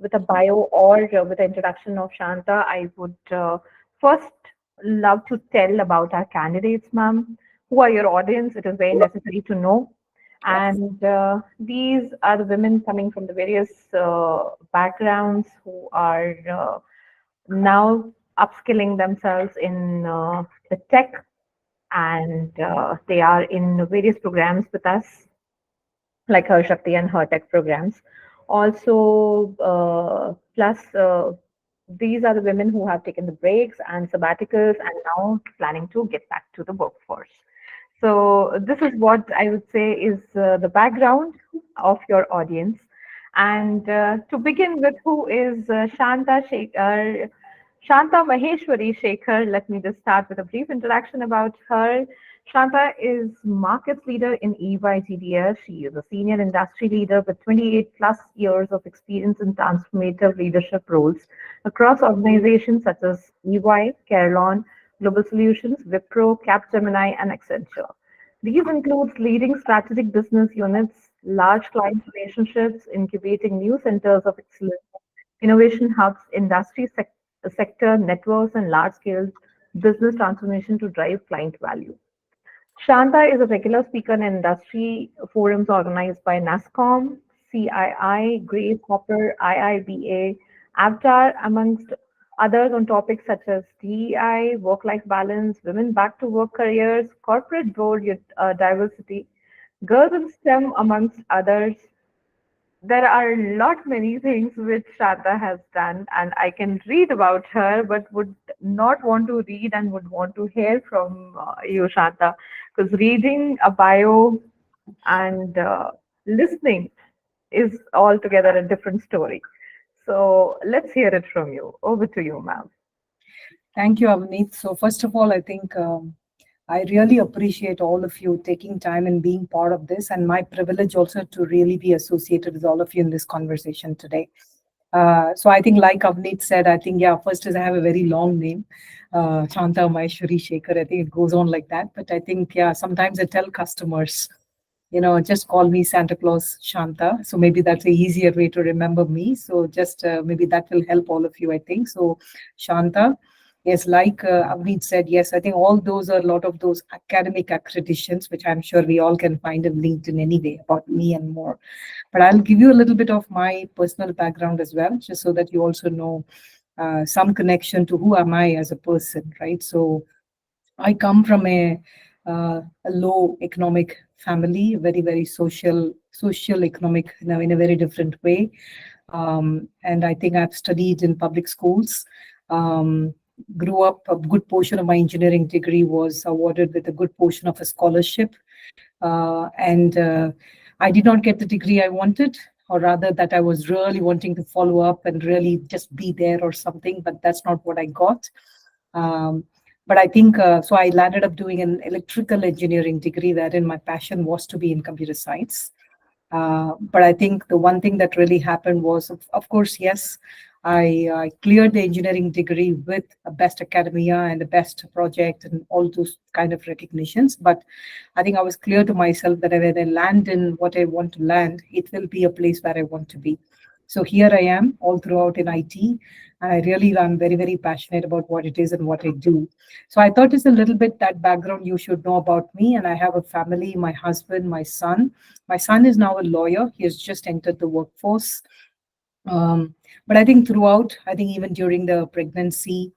with a bio or with the introduction of Shanta, I would first love to tell about our candidates, ma'am. Who are your audience? It is very necessary to know. And these are the women coming from the various backgrounds who are now upskilling themselves in the tech, and they are in various programs with us, like her Shakti and her tech programs. Also, plus these are the women who have taken the breaks and sabbaticals and now planning to get back to the workforce. So this is what I would say is the background of your audience. And to begin with, who is Shanta Shekhar? Shanta Maheshwari Shekhar. Let me just start with a brief introduction about her. Shanta is markets leader in EY. She is a senior industry leader with 28 plus years of experience in transformative leadership roles across organizations such as EY, Carelon, Global Solutions, Wipro, Capgemini, and Accenture. These include leading strategic business units, large client relationships, incubating new centers of excellence, innovation hubs, sector networks, and large-scale business transformation to drive client value. Shanta is a regular speaker in industry forums organized by NASSCOM, CII, Grace Hopper, IIBA, Avatar, amongst others on topics such as DEI, work-life balance, women back-to-work careers, corporate board diversity, girls in STEM, amongst others. There are a lot many things which Shanta has done, and I can read about her, but would not want to read and would want to hear from you, Shanta, because reading a bio and listening is altogether a different story. So let's hear it from you. Over to you, ma'am. Thank you, Avneet. So first of all, I think I really appreciate all of you taking time and being part of this, and my privilege also to really be associated with all of you in this conversation today. So I think, like Avneet said, I think, yeah, first is I have a very long name, Shanta Maheshwari Shekhar. I think it goes on like that. But I think, yeah, sometimes I tell customers, just call me Santa Claus Shanta. So maybe that's a easier way to remember me. So just maybe that will help all of you, I think. So Shanta, yes, like Avneet said, yes, I think all those are a lot of those academic accreditations, which I'm sure we all can find in LinkedIn anyway about me and more. But I'll give you a little bit of my personal background as well, just so that you also know some connection to who am I as a person, right? So I come from a low economic family, very, very social economic, in a very different way. And I think I've studied in public schools. Grew up, a good portion of my engineering degree was awarded with a good portion of a scholarship. And I did not get the degree I wanted, or rather that I was really wanting to follow up and really just be there or something, but that's not what I got. Um, but I think, so I landed up doing an electrical engineering degree wherein my passion was to be in computer science. But I think the one thing that really happened was, of course, yes, I cleared the engineering degree with a best academia and the best project and all those kind of recognitions. But I think I was clear to myself that when I land in what I want to land, it will be a place where I want to be. So here I am all throughout in IT. And I really am very, very passionate about what it is and what I do. So I thought it's a little bit that background you should know about me. And I have a family, my husband, my son. My son is now a lawyer. He has just entered the workforce. But I think throughout, I think even during the pregnancy,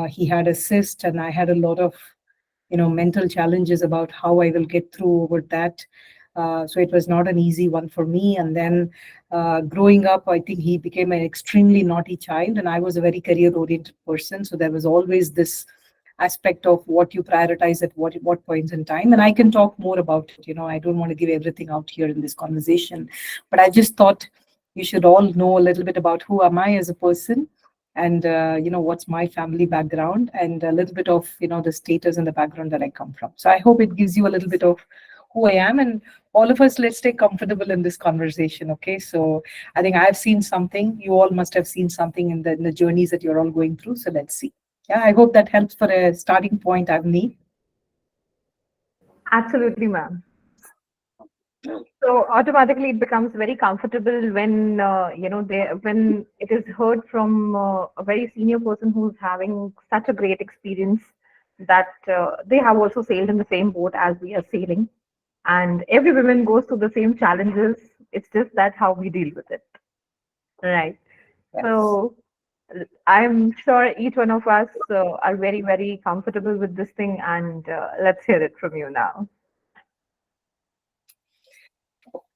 he had a cyst, and I had a lot of, mental challenges about how I will get through over that. So it was not an easy one for me. And then growing up, I think he became an extremely naughty child, and I was a very career-oriented person. So there was always this aspect of what you prioritize at what points in time. And I can talk more about it. I don't want to give everything out here in this conversation, but I just thought you should all know a little bit about who am I as a person, and what's my family background, and a little bit of the status and the background that I come from. So I hope it gives you a little bit of who I am, and all of us, let's stay comfortable in this conversation. Okay, so I think I've seen something. You all must have seen something in the journeys that you're all going through. So let's see. Yeah, I hope that helps for a starting point, Avni. Absolutely, ma'am. So automatically it becomes very comfortable when when it is heard from a very senior person who's having such a great experience that they have also sailed in the same boat as we are sailing, and every woman goes through the same challenges. It's just that how we deal with it, right? Yes. So I'm sure each one of us are very very comfortable with this thing, and let's hear it from you now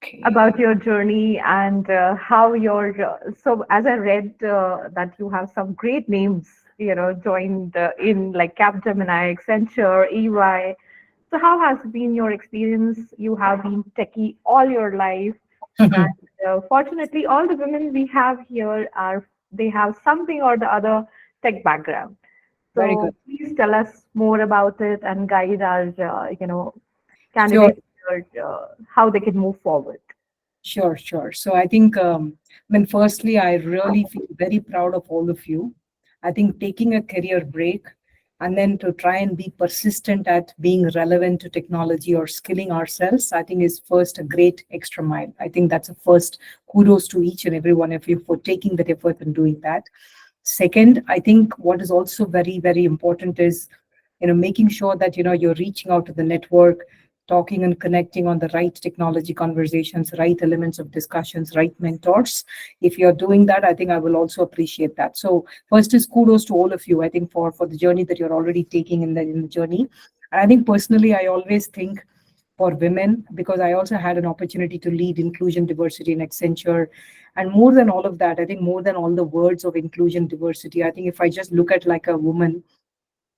Okay. about your journey and how your so as I read that you have some great names, joined in like Capgemini, Accenture, EY. So how has been your experience? You have been techie all your life, and fortunately all the women we have here are, they have something or the other tech background. Very good. So please tell us more about it and guide our Sure. candidates here, how they can move forward. Sure, sure. So I think, firstly, I really feel very proud of all of you. I think taking a career break and then to try and be persistent at being relevant to technology or skilling ourselves, I think is first a great extra mile. I think that's a first kudos to each and every one of you for taking that effort and doing that. Second, I think what is also very, very important is, making sure that, you're reaching out to the network, talking and connecting on the right technology conversations, right elements of discussions, right mentors. If you're doing that, I think I will also appreciate that. So first is kudos to all of you, I think, for the journey that you're already taking in the journey. And I think personally, I always think for women, because I also had an opportunity to lead inclusion diversity in Accenture. And more than all of that, I think more than all the words of inclusion diversity, I think if I just look at like a woman,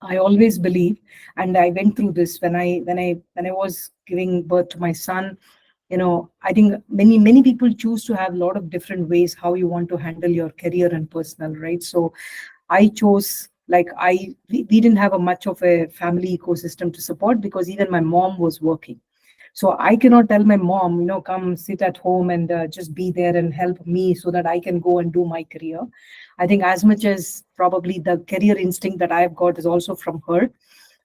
I always believe, and I went through this when I was giving birth to my son. I think many people choose to have a lot of different ways how you want to handle your career and personal, right? So I chose, like, we didn't have a much of a family ecosystem to support because even my mom was working. So I cannot tell my mom, come sit at home and just be there and help me so that I can go and do my career. I think as much as probably the career instinct that I've got is also from her.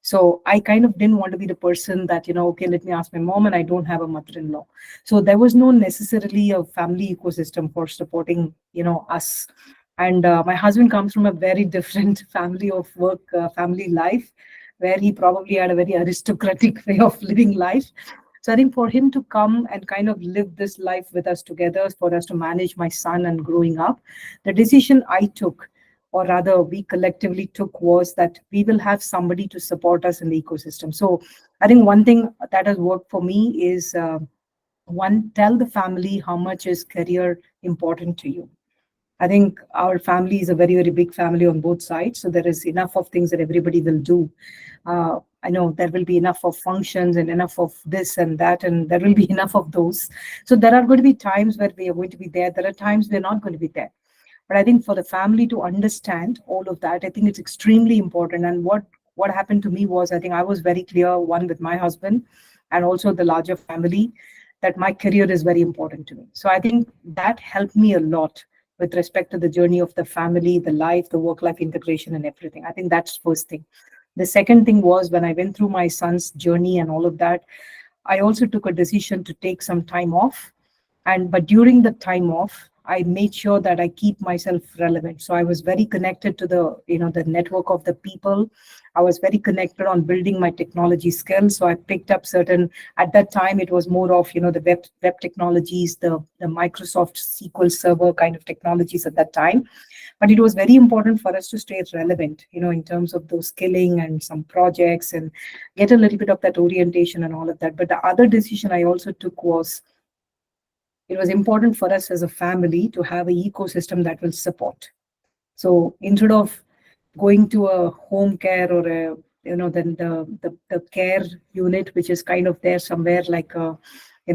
So I kind of didn't want to be the person that, okay, let me ask my mom, and I don't have a mother-in-law. So there was no necessarily a family ecosystem for supporting, us. And my husband comes from a very different family of work, family life, where he probably had a very aristocratic way of living life. So I think for him to come and kind of live this life with us together, for us to manage my son and growing up, the decision I took, or rather we collectively took, was that we will have somebody to support us in the ecosystem. So I think one thing that has worked for me is, one, tell the family how much is career important to you. I think our family is a very, very big family on both sides. So there is enough of things that everybody will do. I know there will be enough of functions and enough of this and that, and there will be enough of those. So there are going to be times where we are going to be there. There are times we're not going to be there. But I think for the family to understand all of that, I think it's extremely important. And what happened to me was, I think I was very clear, one, with my husband and also the larger family, that my career is very important to me. So I think that helped me a lot with respect to the journey of the family, the life, the work life integration, and everything. I think that's first thing. The second thing was, when I went through my son's journey and all of that, I also took a decision to take some time off. And but during the time off, I made sure that I keep myself relevant. So I was very connected to the network of the people. I was very connected on building my technology skills. So I picked up certain, at that time it was more of, the web technologies, the Microsoft SQL Server kind of technologies at that time. But it was very important for us to stay relevant, in terms of those skilling and some projects, and get a little bit of that orientation and all of that. But the other decision I also took was, it was important for us as a family to have an ecosystem that will support. So instead of going to a home care or a, then the care unit, which is kind of there somewhere like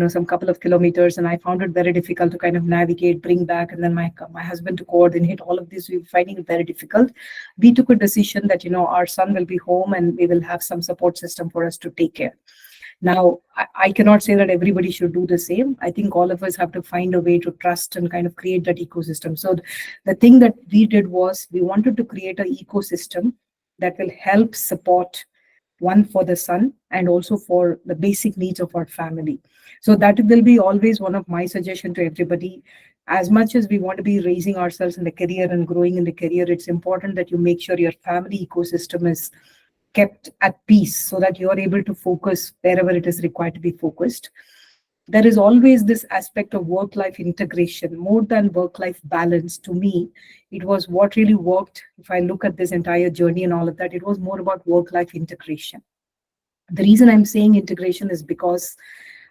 some couple of kilometers, and I found it very difficult to kind of navigate, bring back, and then my husband to coordinate all of this. We were finding it very difficult. We took a decision that, our son will be home and we will have some support system for us to take care. Now, I cannot say that everybody should do the same. I think all of us have to find a way to trust and kind of create that ecosystem. So the thing that we did was, we wanted to create an ecosystem that will help support one for the son and also for the basic needs of our family. So that will be always one of my suggestion to everybody. As much as we want to be raising ourselves in the career and growing in the career, it's important that you make sure your family ecosystem is kept at peace so that you're able to focus wherever it is required to be focused. There is always this aspect of work life integration more than work life balance. To me, it was what really worked. If I look at this entire journey and all of that, it was more about work life integration. The reason I'm saying integration is because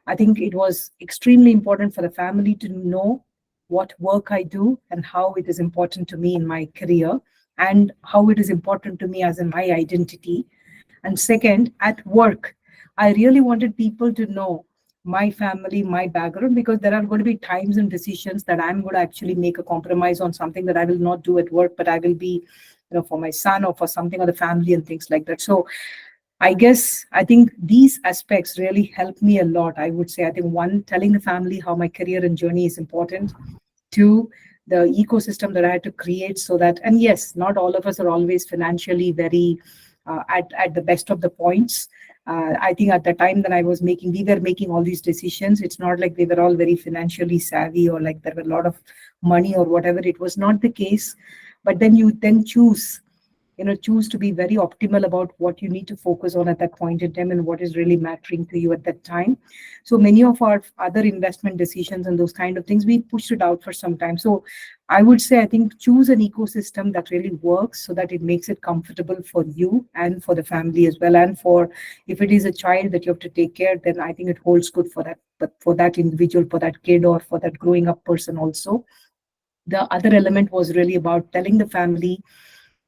I think it was extremely important for the family to know what work I do and how it is important to me in my career and how it is important to me as in my identity. And second, at work, I really wanted people to know my family, my background, because there are going to be times and decisions that I'm going to actually make a compromise on something that I will not do at work, but I will be, for my son or for something of the family and things like that. So I think these aspects really help me a lot. I would say, I think one, telling the family how my career and journey is important. Two, the ecosystem that I had to create so that, and yes, not all of us are always financially very at the best of the points. I think at the time that we were making all these decisions. It's not like they were all very financially savvy or like there were a lot of money or whatever. It was not the case. But then you then choose to be very optimal about what you need to focus on at that point in time and what is really mattering to you at that time. So many of our other investment decisions and those kind of things, we pushed it out for some time. So I would say, I think choose an ecosystem that really works so that it makes it comfortable for you and for the family as well. And for, if it is a child that you have to take care, then I think it holds good for that, but for that individual, for that kid or for that growing up person also. The other element was really about telling the family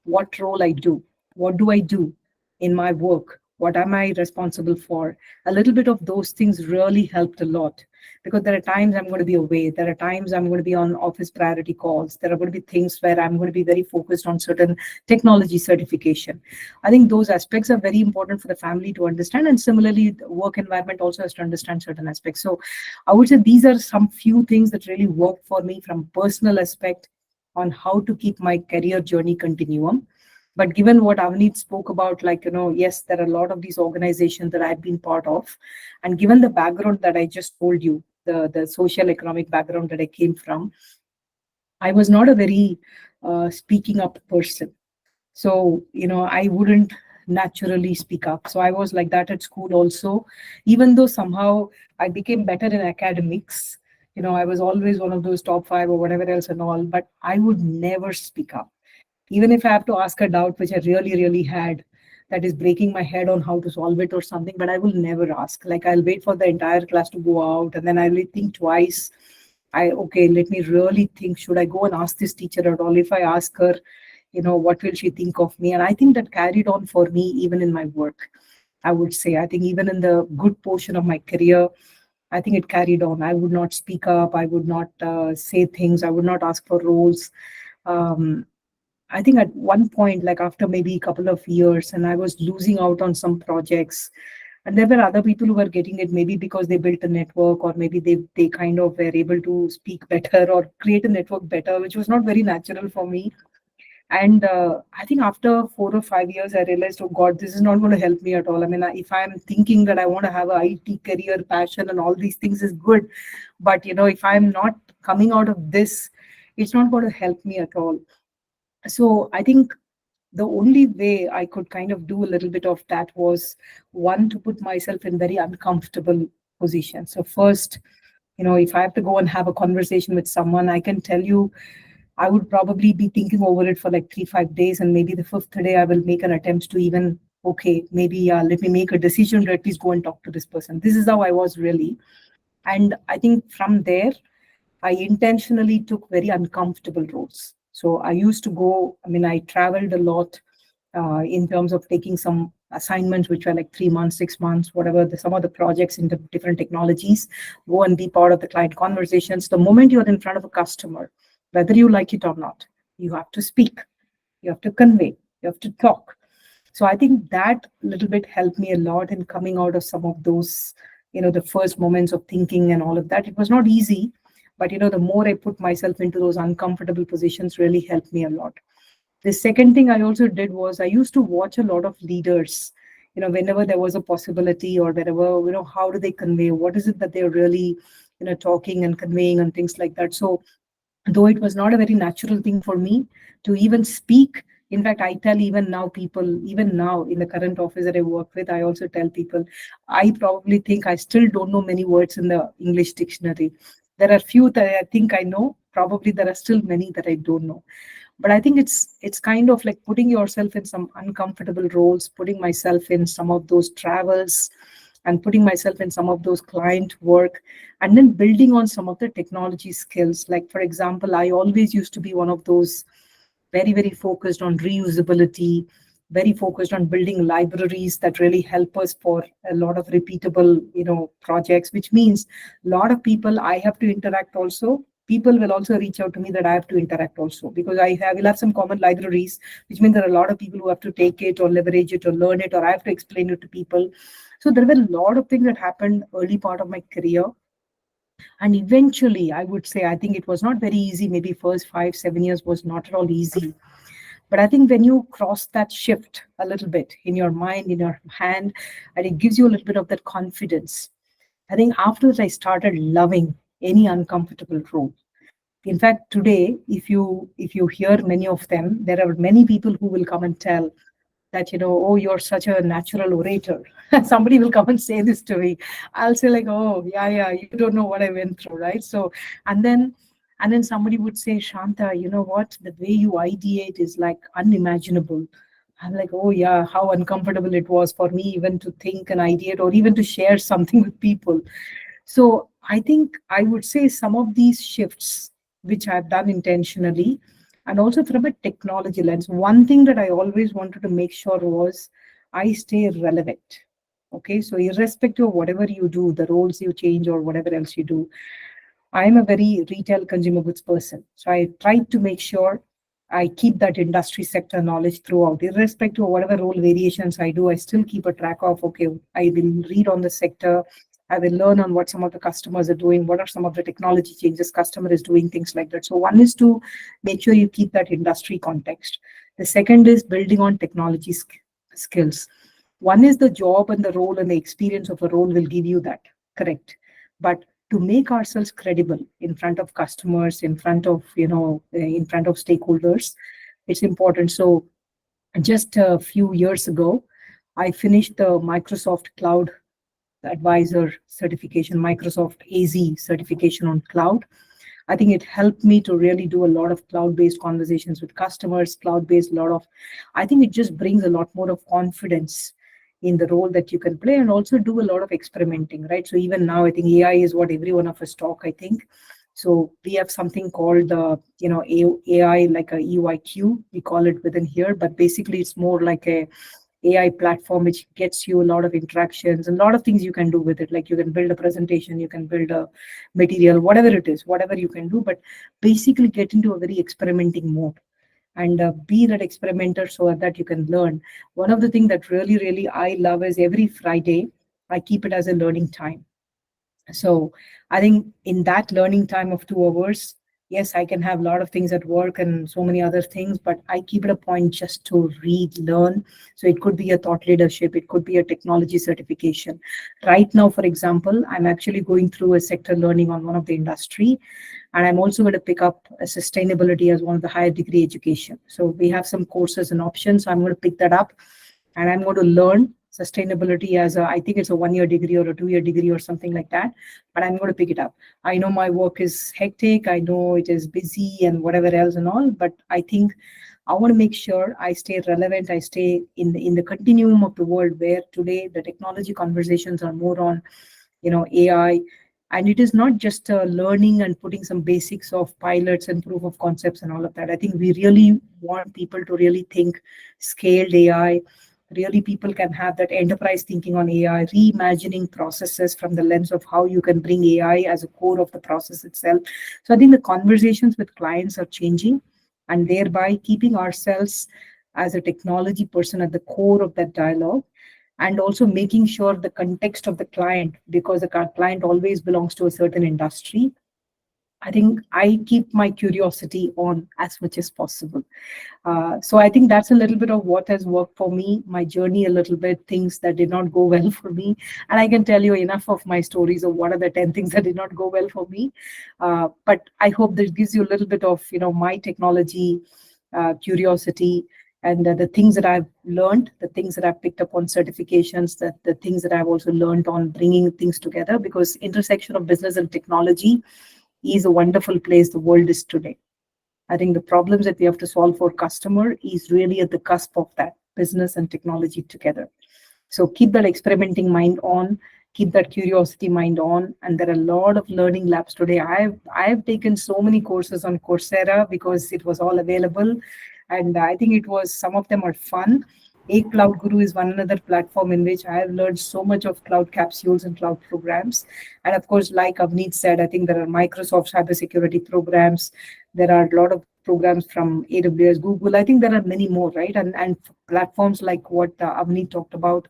what role I do, what do I do in my work, what am I responsible for. A little bit of those things really helped a lot, because there are times I'm going to be away, there are times I'm going to be on office priority calls, there are going to be things where I'm going to be very focused on certain technology certification. I think those aspects are very important for the family to understand, and similarly the work environment also has to understand certain aspects. So I would say these are some few things that really work for me from personal aspect on how to keep my career journey continuum. But given what Avneet spoke about, like, yes, there are a lot of these organizations that I've been part of. And given the background that I just told you, the social economic background that I came from, I was not a very speaking up person. So, I wouldn't naturally speak up. So I was like that at school also, even though somehow I became better in academics. I was always one of those top five or whatever else and all, but I would never speak up. Even if I have to ask a doubt, which I really, really had, that is breaking my head on how to solve it or something, but I will never ask. Like, I'll wait for the entire class to go out and then I will think twice. Okay, let me really think, should I go and ask this teacher at all? If I ask her, what will she think of me? And I think that carried on for me even in my work. I would say, I think even in the good portion of my career, I think it carried on. I would not speak up. I would not say things. I would not ask for roles. Um, I think at one point, like after maybe a couple of years, and I was losing out on some projects, and there were other people who were getting it maybe because they built a network, or maybe they kind of were able to speak better or create a network better, which was not very natural for me. And I think after 4 or 5 years, I realized, oh God, this is not going to help me at all. I mean, if I'm thinking that I want to have a IT career, passion, and all these things is good, but if I'm not coming out of this, it's not going to help me at all. So I think the only way I could kind of do a little bit of that was, one, to put myself in very uncomfortable position. So first, if I have to go and have a conversation with someone, I can tell you I would probably be thinking over it for like 3, 5 days, and maybe the fifth day I will make an attempt to even, okay, maybe let me make a decision to at least go and talk to this person. This is how I was really. And I think from there, I intentionally took very uncomfortable roles. So I used to go, I mean, I traveled a lot in terms of taking some assignments, which were like 3 months, 6 months, whatever, some of the projects in the different technologies, go and be part of the client conversations. The moment you're in front of a customer, whether you like it or not, you have to speak, you have to convey, you have to talk. So I think that little bit helped me a lot in coming out of some of those, the first moments of thinking and all of that. It was not easy, but the more I put myself into those uncomfortable positions really helped me a lot. The second thing I also did was I used to watch a lot of leaders, whenever there was a possibility or wherever, how do they convey? What is it that they're really, talking and conveying and things like that. So though it was not a very natural thing for me to even speak. In fact, I tell even now people, even now in the current office that I work with, I also tell people, I probably think I still don't know many words in the English dictionary. There are few that I think I know. Probably there are still many that I don't know. But I think it's kind of like putting yourself in some uncomfortable roles, putting myself in some of those travels, and putting myself in some of those client work, and then building on some of the technology skills. Like, for example, I always used to be one of those very, very focused on reusability, very focused on building libraries that really help us for a lot of repeatable, projects, which means a lot of people I have to interact also. People will also reach out to me that I have to interact also, because will have some common libraries, which means there are a lot of people who have to take it or leverage it or learn it, or I have to explain it to people. So there were a lot of things that happened early part of my career. And eventually, I would say, I think it was not very easy. Maybe first 5, 7 years was not at all easy. But I think when you cross that shift a little bit in your mind, in your hand, and it gives you a little bit of that confidence. I think after that, I started loving any uncomfortable role. In fact, today, if you hear many of them, there are many people who will come and tell that, oh, you're such a natural orator. Somebody will come and say this to me. I'll say like, oh, yeah, yeah, you don't know what I went through, right? So, and then and then somebody would say, Shanta, you know what? The way you ideate is like unimaginable. I'm like, oh yeah, how uncomfortable it was for me even to think and ideate or even to share something with people. So I think I would say some of these shifts, which I've done intentionally, and also from a technology lens, one thing that I always wanted to make sure was I stay relevant. Okay, so irrespective of whatever you do, the roles you change or whatever else you do, I'm a very retail consumer goods person. So I try to make sure I keep that industry sector knowledge throughout, irrespective of whatever role variations I do. I still keep a track of, okay, I will read on the sector. I will learn on what some of the customers are doing, what are some of the technology changes customer is doing, things like that. So one is to make sure you keep that industry context. The second is building on technology skills. One is the job and the role and the experience of a role will give you that, correct. But to make ourselves credible in front of customers, in front of, in front of stakeholders, it's important. So just a few years ago, I finished the Microsoft Cloud Advisor certification, Microsoft AZ certification on cloud. I think it helped me to really do a lot of cloud-based conversations with customers, cloud-based lot of, I think it just brings a lot more of confidence in the role that you can play, and also do a lot of experimenting, right? So even now, I think AI is what every one of us talk, I think. So we have something called, AI, like a EYQ, we call it within here, but basically it's more like a AI platform which gets you a lot of interactions, a lot of things you can do with it. Like you can build a presentation, you can build a material, whatever it is, whatever you can do, but basically get into a very experimenting mode and be that experimenter so that you can learn. One of the things that really, really I love is every Friday, I keep it as a learning time. So I think in that learning time of 2 hours, yes, I can have a lot of things at work and so many other things, but I keep it a point just to read, learn. So it could be a thought leadership, it could be a technology certification. Right now, for example, I'm actually going through a sector learning on one of the industry, and I'm also going to pick up a sustainability as one of the higher degree education. So we have some courses and options. So I'm going to pick that up, and I'm going to learn sustainability as I think it's a 1 year degree or a 2 year degree or something like that. But I'm going to pick it up. I know my work is hectic. I know it is busy and whatever else and all. But I think I want to make sure I stay relevant. I stay in the continuum of the world where today the technology conversations are more on, AI. And it is not just learning and putting some basics of pilots and proof of concepts and all of that. I think we really want people to really think scaled AI. Really, people can have that enterprise thinking on AI, reimagining processes from the lens of how you can bring AI as a core of the process itself. So I think the conversations with clients are changing, and thereby keeping ourselves as a technology person at the core of that dialogue, and also making sure the context of the client, because the client always belongs to a certain industry. I think I keep my curiosity on as much as possible. So I think that's a little bit of what has worked for me, my journey a little bit, things that did not go well for me. And I can tell you enough of my stories of what are the 10 things that did not go well for me. But I hope that gives you a little bit of, my technology curiosity, and the things that I've learned, the things that I've picked up on certifications, that the things that I've also learned on bringing things together, because intersection of business and technology is a wonderful place the world is today. I think the problems that we have to solve for customer is really at the cusp of that business and technology together. So keep that experimenting mind on, keep that curiosity mind on. And there are a lot of learning labs today. I've taken so many courses on Coursera because it was all available. And I think it was, some of them are fun. A Cloud Guru is one another platform in which I have learned so much of cloud capsules and cloud programs. And of course, like Avneet said, I think there are Microsoft cybersecurity programs. There are a lot of programs from AWS, Google. I think there are many more, right? And platforms like what Avneet talked about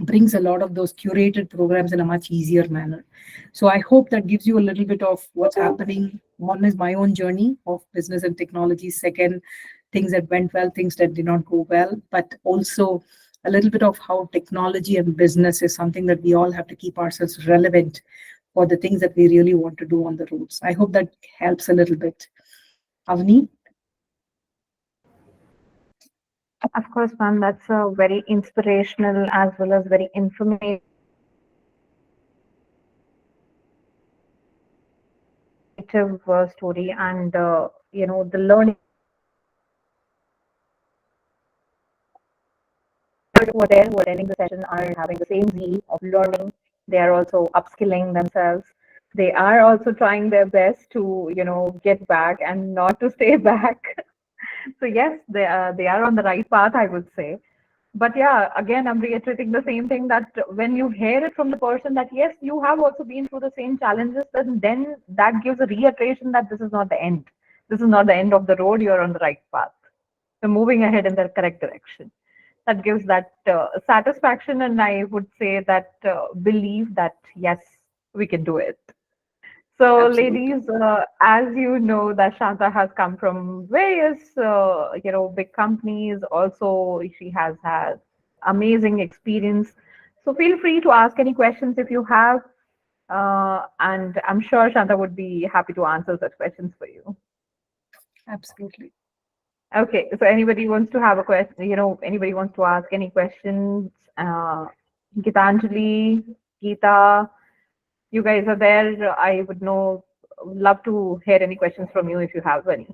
brings a lot of those curated programs in a much easier manner. So I hope that gives you a little bit of what's happening. One is my own journey of business and technology. Second, things that went well, things that did not go well, but also a little bit of how technology and business is something that we all have to keep ourselves relevant for the things that we really want to do on the roads. I hope that helps a little bit. Avni? Of course, ma'am, that's a very inspirational as well as very informative story, and the learning who are there, who are attending the session, are having the same zeal of learning. They are also upskilling themselves. They are also trying their best to, get back and not to stay back. So yes, they are on the right path, I would say. But yeah, again, I'm reiterating the same thing, that when you hear it from the person that yes, you have also been through the same challenges, then that gives a reiteration that this is not the end. This is not the end of the road. You're on the right path. You're moving ahead in the correct direction. That gives that satisfaction, and I would say that belief that yes, we can do it. So, Absolutely. ladies, as you know, that Shanta has come from various, big companies. Also, she has had amazing experience. So, feel free to ask any questions if you have, and I'm sure Shanta would be happy to answer such questions for you. Absolutely. Okay, so anybody wants to have a question? Anybody wants to ask any questions? Gitanjali, Geeta, you guys are there. I would love to hear any questions from you if you have any.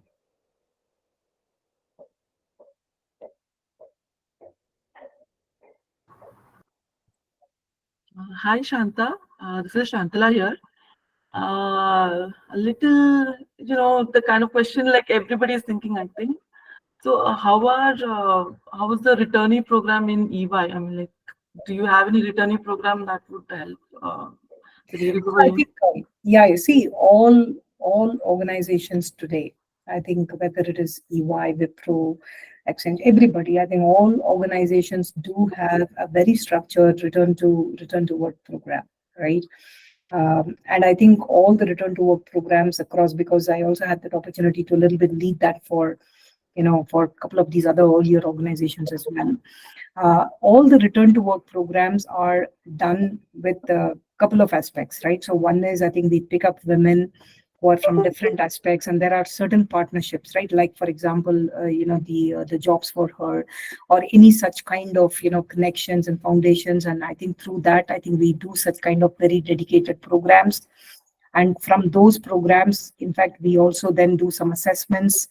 Hi Shanta, this is Shantala here. A little, the kind of question like everybody is thinking, I think. So, how is the returnee program in EY? I mean, like, do you have any returnee program that would help the ladies So over I here? think, yeah, you see, all organizations today, I think whether it is EY, Wipro, Accenture, everybody, I think all organizations do have a very structured return to work program, right? And I think all the return to work programs across, because I also had that opportunity to a little bit lead that for, for a couple of these other earlier organizations as well. All the return to work programs are done with a couple of aspects, right? So one is, I think we pick up women who are from different aspects, and there are certain partnerships, right? Like for example, the jobs for her, or any such kind of connections and foundations. And I think through that, I think we do such kind of very dedicated programs. And from those programs, in fact, we also then do some assessments.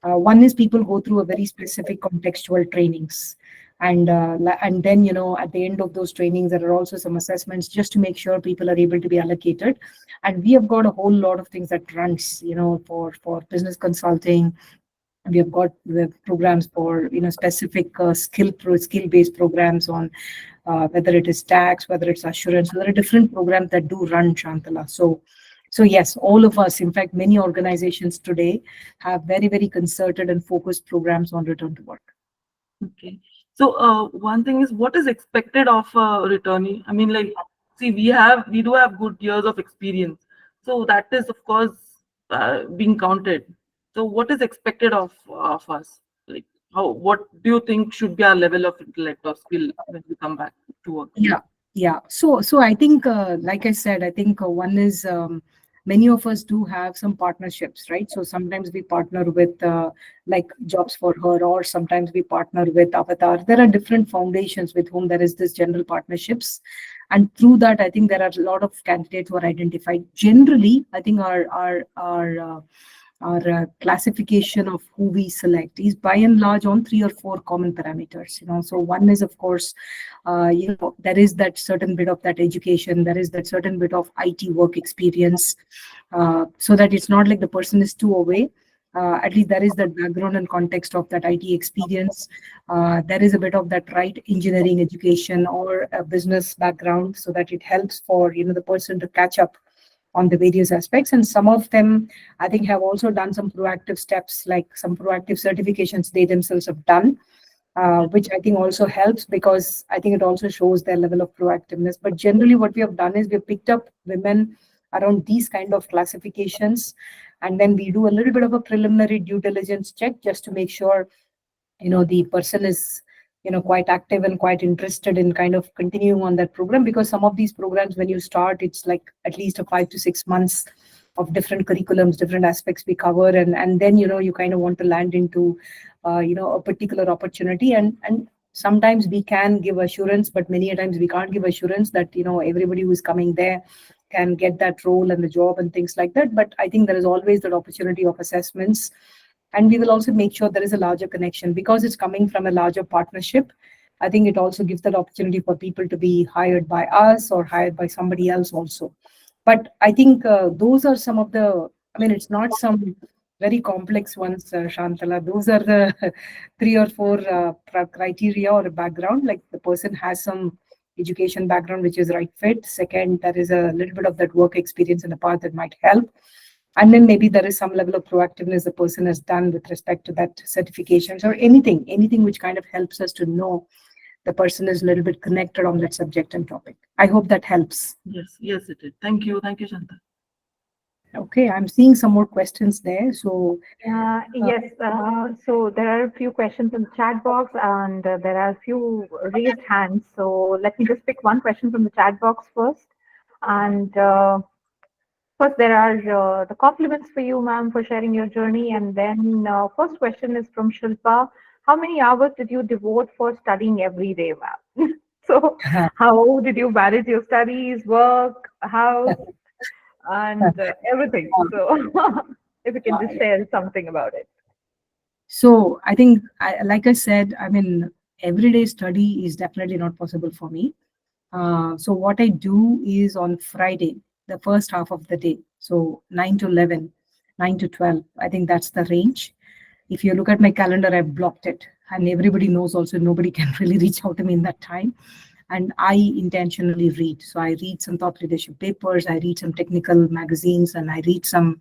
One is people go through a very specific contextual trainings, and then at the end of those trainings there are also some assessments just to make sure people are able to be allocated. And we have got a whole lot of things that runs for business consulting. We have programs for specific skill based programs on whether it is tax, whether it's assurance. So there are different programs that do run, Shantala. So yes, all of us, in fact many organizations today, have very very concerted and focused programs on return to work. Okay. So, one thing is, what is expected of a returnee? I mean, like, see, we do have good years of experience. So that is, of course, being counted. So what is expected of us? Like, what do you think should be our level of intellect or skill when we come back to work? Yeah, yeah. So I think, like I said, I think one is, many of us do have some partnerships, right? So sometimes we partner with, like Jobs for Her, or sometimes we partner with Avatar. There are different foundations with whom there is this general partnerships, and through that, I think there are a lot of candidates who are identified. Generally, I think our classification of who we select is by and large on 3 or 4 common parameters. So one is, of course, there is that certain bit of that education, there is that certain bit of IT work experience, so that it's not like the person is too away. At least there is that background and context of that IT experience. There is a bit of that right engineering education or a business background, so that it helps for the person to catch up on the various aspects. And some of them, I think, have also done some proactive steps, like some proactive certifications they themselves have done, which I think also helps, because I think it also shows their level of proactiveness. But generally, what we have done is we've picked up women around these kind of classifications, and then we do a little bit of a preliminary due diligence check just to make sure the person is quite active and quite interested in kind of continuing on that program. Because some of these programs, when you start, it's like at least a 5 to 6 months of different curriculums, different aspects we cover, and then you kind of want to land into a particular opportunity. And sometimes we can give assurance, but many a times we can't give assurance that everybody who is coming there can get that role and the job and things like that. But I think there is always that opportunity of assessments, and we will also make sure there is a larger connection, because it's coming from a larger partnership. I think it also gives that opportunity for people to be hired by us or hired by somebody else also. But I think those are some of the, I mean, it's not some very complex ones, Shantala. Those are the 3 or 4 criteria or a background. Like, the person has some education background, which is right fit. Second, there is a little bit of that work experience in the part that might help. And then maybe there is some level of proactiveness the person has done with respect to that certifications, or anything which kind of helps us to know the person is a little bit connected on that subject and topic. I hope that helps. Yes, it did. Thank you, Shanta. Okay, I'm seeing some more questions there. So Yes, so there are a few questions in the chat box, and there are a few raised hands. So let me just pick one question from the chat box first. And first, there are the compliments for you, ma'am, for sharing your journey. And then first question is from Shilpa. How many hours did you devote for studying every day, ma'am? So how did you manage your studies, work, house, and everything? So if you can just share something about it. So I think, like I said, I mean, everyday study is definitely not possible for me. So what I do is on Friday, the first half of the day, so 9 to 11, 9 to 12, I think that's the range. If you look at my calendar, I've blocked it. And everybody knows also nobody can really reach out to me in that time. And I intentionally read. So I read some thought leadership papers, I read some technical magazines, and I read some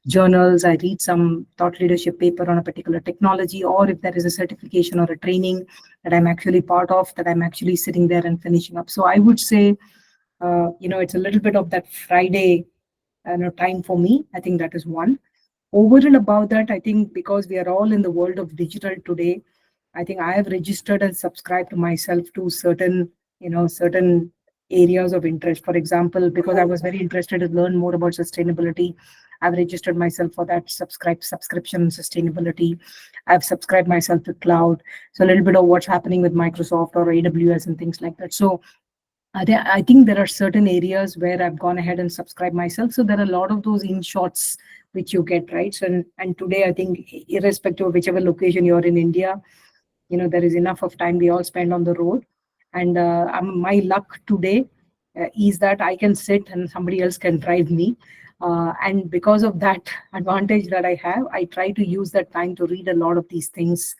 journals, I read some thought leadership paper on a particular technology, or if there is a certification or a training that I'm actually part of, that I'm actually sitting there and finishing up. So I would say, it's a little bit of that Friday time for me. I think that is one. Over and above that, I think because we are all in the world of digital today, I think I have registered and subscribed myself to certain areas of interest. For example, because I was very interested to learn more about sustainability, I've registered myself for that subscription in sustainability. I've subscribed myself to cloud. So a little bit of what's happening with Microsoft or AWS and things like that. So I think there are certain areas where I've gone ahead and subscribed myself. So there are a lot of those in shots which you get, right? So, and today, I think, irrespective of whichever location you're in India, there is enough of time we all spend on the road. And my luck today is that I can sit and somebody else can drive me. And because of that advantage that I have, I try to use that time to read a lot of these things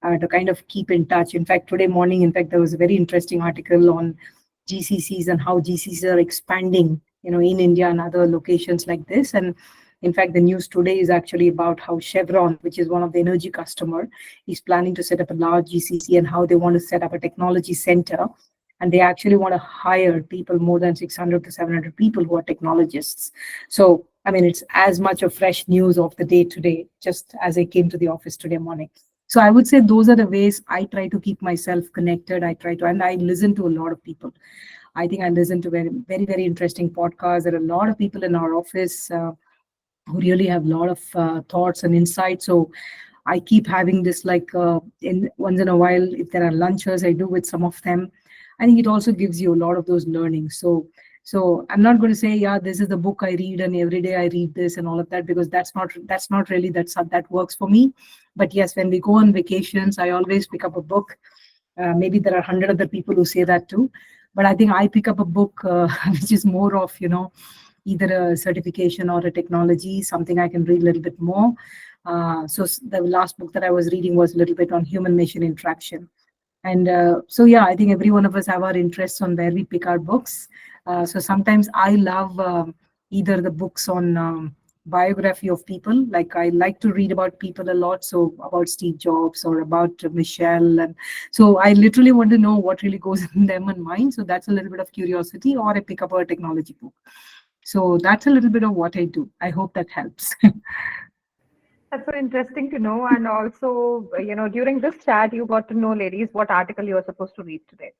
to kind of keep in touch. In fact, today morning, there was a very interesting article on GCCs and how GCCs are expanding, in India and other locations like this. And in fact, the news today is actually about how Chevron, which is one of the energy customer, is planning to set up a large GCC, and how they want to set up a technology center. and they actually want to hire people, more than 600 to 700 people who are technologists. So, I mean, it's as much of fresh news of the day today, just as I came to the office today morning. So I would say those are the ways I try to keep myself connected. I try to, and I listen to a lot of people. I think I listen to very, very, very interesting podcasts. There are a lot of people in our office who really have a lot of thoughts and insights. So I keep having this, like, in once in a while, if there are lunches, I do with some of them. I think it also gives you a lot of those learnings. So I'm not going to say, yeah, this is the book I read and every day I read this and all of that, because that's not really that works for me. But yes, when we go on vacations, I always pick up a book. Maybe there are 100 other people who say that too, but I think I pick up a book which is more of, either a certification or a technology, something I can read a little bit more. The last book that I was reading was a little bit on human machine interaction. And so, yeah, I think every one of us have our interests on where we pick our books. So sometimes I love either the books on biography of people. Like, I like to read about people a lot. So about Steve Jobs or about Michelle. And so I literally want to know what really goes in them and mine. So that's a little bit of curiosity, or I pick up a technology book. So that's a little bit of what I do. I hope that helps. That's so interesting to know. And also, during this chat, you got to know, ladies, what article you are supposed to read today.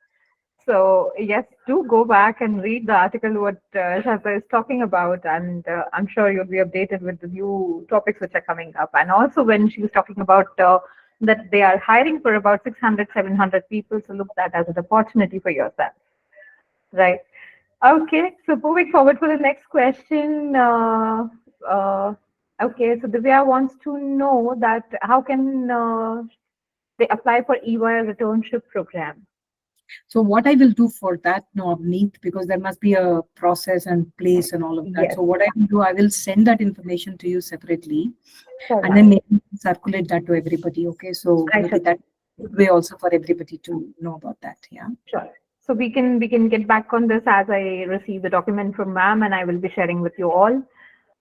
So, yes, do go back and read the article what Shanta is talking about. And I'm sure you'll be updated with the new topics which are coming up. And also, when she was talking about that they are hiring for about 600, 700 people, so look that as an opportunity for yourself. Right. Okay, so moving forward for the next question. Uh, okay, so Divya wants to know that how can they apply for EY returnship program? So what I will do for that, no, Avneet, because there must be a process and place and all of that. Yes, So what I will do, I will send that information to you separately, sure, and then ma'am. maybe circulate that to everybody. Okay, so I maybe should. that good way also for everybody to know about that. Yeah, Sure. So we can get back on this as I receive the document from ma'am, and I will be sharing with you all.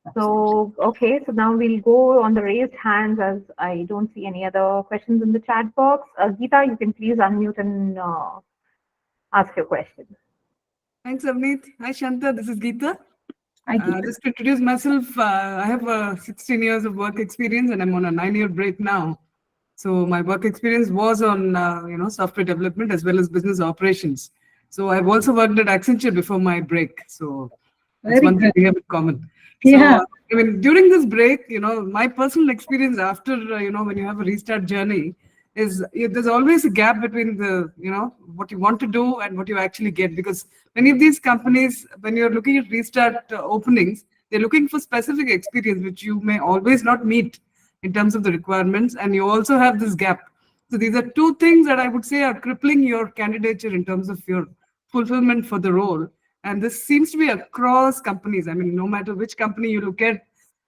absolutely. So okay, so now we'll go on the raised hands as I don't see any other questions in the chat box. Geeta, you can please unmute and ask your question. Thanks, Avneet. Hi, Shanta. This is Geeta. I get it. Just to introduce myself, I have 16 years of work experience and I'm on a 9-year break now. So my work experience was on, software development as well as business operations. So I've also worked at Accenture before my break. So that's Very one thing good. we have in common. So, Yeah, I mean, during this break, my personal experience after, when you have a restart journey is there's always a gap between what you want to do and what you actually get. Because many of these companies, when you're looking at restart openings, they're looking for specific experience, which you may always not meet in terms of the requirements. And you also have this gap. So these are two things that I would say are crippling your candidature in terms of your fulfillment for the role. And this seems to be across companies. I mean, no matter which company you look at,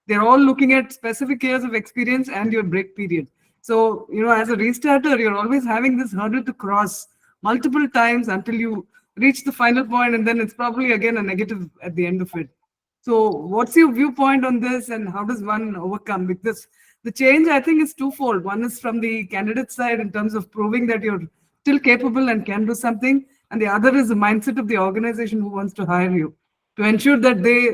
they're all looking at specific years of experience and your break period. So, as a restarter, you're always having this hurdle to cross multiple times until you reach the final point, and then it's probably again a negative at the end of it. So, what's your viewpoint on this, and how does one overcome? Because the change, I think, is twofold. One is from the candidate side in terms of proving that you're still capable and can do something, and the other is the mindset of the organization who wants to hire you to ensure that they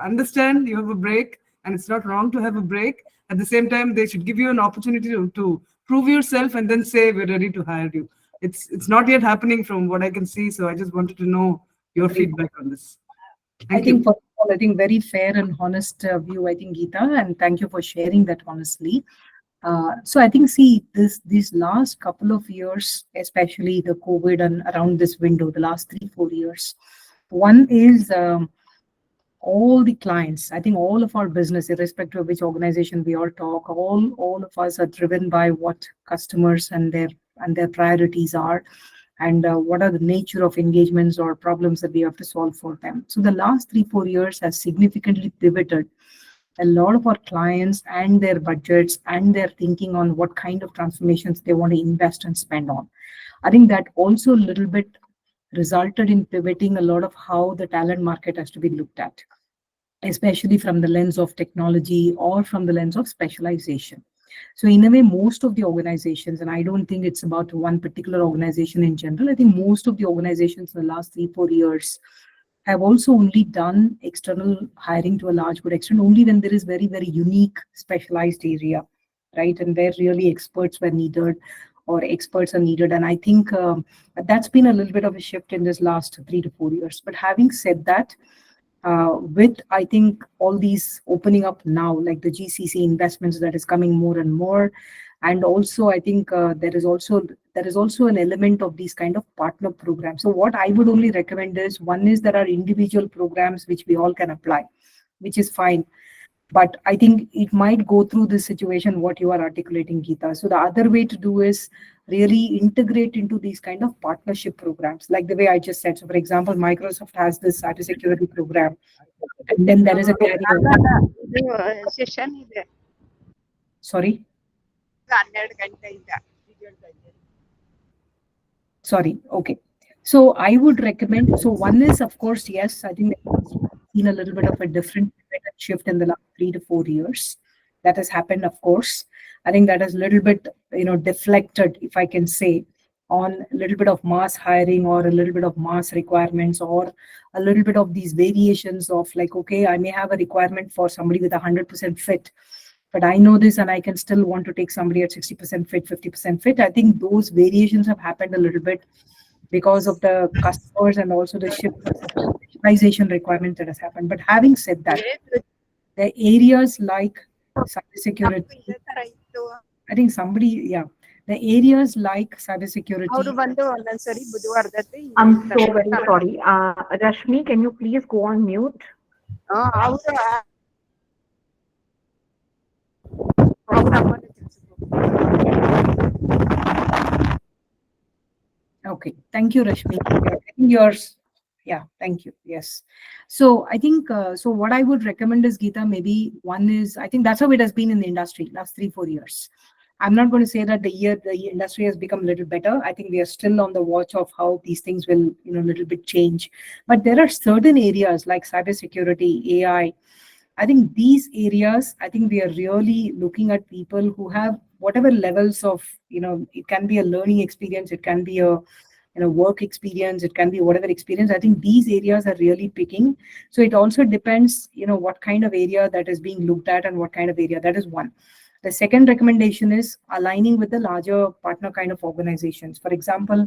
understand you have a break and it's not wrong to have a break. At the same time, they should give you an opportunity to prove yourself and then say we're ready to hire you. It's not yet happening from what I can see. So I just wanted to know your very good. feedback on this. I Thank think, you. first of all, I think very fair and honest view, I think, Geeta, and thank you for sharing that honestly. So I think, see, these last couple of years, especially the COVID and around this window, the last 3-4 years, one is all the clients. I think all of our business, irrespective of which organization we all talk, all of us are driven by what customers and their priorities are, and what are the nature of engagements or problems that we have to solve for them. So the last 3-4 years has significantly pivoted a lot of our clients and their budgets and their thinking on what kind of transformations they want to invest and spend on. I think that also a little bit resulted in pivoting a lot of how the talent market has to be looked at, especially from the lens of technology or from the lens of specialization. So in a way, most of the organizations, and I don't think it's about one particular organization in general, I think most of the organizations in the last 3-4 years have also only done external hiring to a large good extent only when there is very, very unique specialized area, right? And where really experts were needed or experts are needed. And I think that's been a little bit of a shift in this last 3 to 4 years. But having said that, with I think all these opening up now, like the GCC investments that is coming more and more, and also I think there is also an element of these kind of partner programs. So what I would only recommend is, one is there are individual programs which we all can apply, which is fine. But I think it might go through this situation what you are articulating, Geeta. So the other way to do is really integrate into these kind of partnership programs, like the way I just said. So for example, Microsoft has this cybersecurity program, and then there is a carryover. ಇದು session ಇದೆ Sorry. 12 ಗಂಟೆಯಿಂದ. Sorry. Okay. So I would recommend. So one is, of course, yes, I think we've seen a little bit of a different shift in the last 3 to 4 years. That has happened, of course. I think that has a little bit, deflected, if I can say, on a little bit of mass hiring or a little bit of mass requirements, or a little bit of these variations of like, okay, I may have a requirement for somebody with 100% fit, but I know this and I can still want to take somebody at 60% fit, 50% fit. I think those variations have happened a little bit because of the customers and also the shift specialization requirement that has happened. But having said that, the areas like cybersecurity, ಇದೇ ತರ ಇತ್ತು. I think somebody, yeah, the areas like cybersecurity. ಅವ್ರು ಬಂದು ಒಂದೊಂದ್ಸರಿ ಬುಧವಾರದಲ್ಲಿ I'm so very sorry. Rashmi, can you please go on mute? ಅವರು ಅಮ್ಮನ ಕೆಲ್ಸಕ್ಕೆ Okay, thank you, Rashmi. I think yours. Yeah, thank you. Yes. So I think, so what I would recommend is, Geeta, maybe one is, I think that's how it has been in the industry last 3-4 years. I'm not going to say that the industry has become a little better. I think we are still on the watch of how these things will, a little bit change. But there are certain areas like cybersecurity, AI. I think these areas, I think we are really looking at people who have whatever levels of, it can be a learning experience, it can be a work experience, it can be whatever experience. I think these areas are really picking. So it also depends, what kind of area that is being looked at and what kind of area. That is one. The second recommendation is aligning with the larger partner kind of organizations. For example,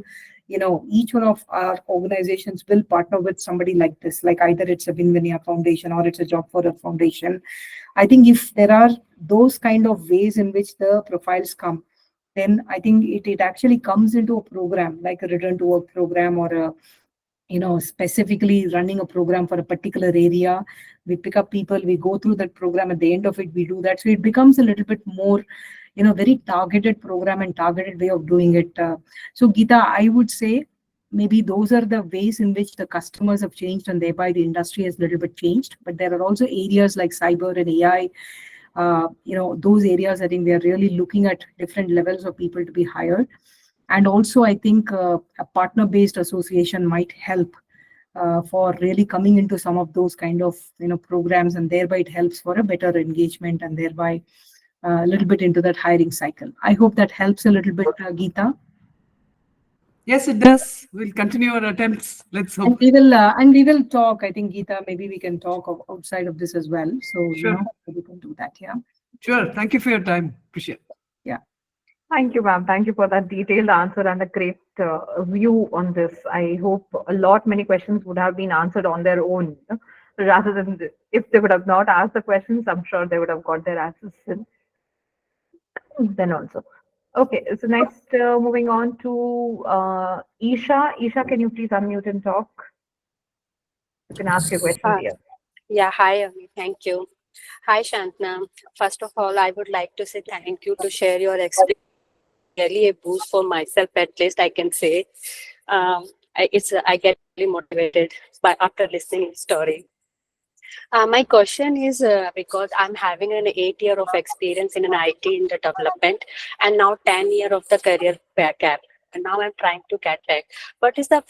each one of our organizations will partner with somebody like this, like either it's a Vinvinia Foundation or it's a Job for a Foundation. I think if there are those kind of ways in which the profiles come, then I think it actually comes into a program, like a return to work program or a specifically running a program for a particular area. We pick up people, we go through that program. At the end of it, we do that. So it becomes a little bit more, very targeted program and targeted way of doing it. So Geeta, I would say maybe those are the ways in which the customers have changed and thereby the industry has a little bit changed. But there are also areas like cyber and AI. Those areas, I think we are really looking at different levels of people to be hired. And also, I think a partner-based association might help for really coming into some of those kind of programs, and thereby it helps for a better engagement and thereby a little bit into that hiring cycle. I hope that helps a little bit, Geeta. Yes, it does. We'll continue our attempts. Let's hope. And we will talk. I think, Geeta, maybe we can talk outside of this as well. So Sure. We can do that. Yeah. Sure. Thank you for your time. Appreciate it. Yeah. Thank you, ma'am. Thank you for that detailed answer and a great view on this. I hope many questions would have been answered on their own, rather than if they would have not asked the questions. I'm sure they would have got their answers then also. Okay, so next, moving on to Isha. Isha, can you please unmute and talk? You can ask your question here. Yeah, hi, Ami. Thank you. Hi, Shantna. First of all, I would like to say thank you to share your experience. Really a boost for myself, at least I can say. I get really motivated after listening to the story. My question is because I'm having an 8 year of experience in an IT in the development and now 10 year of the career gap. and now I'm trying to get back. What is the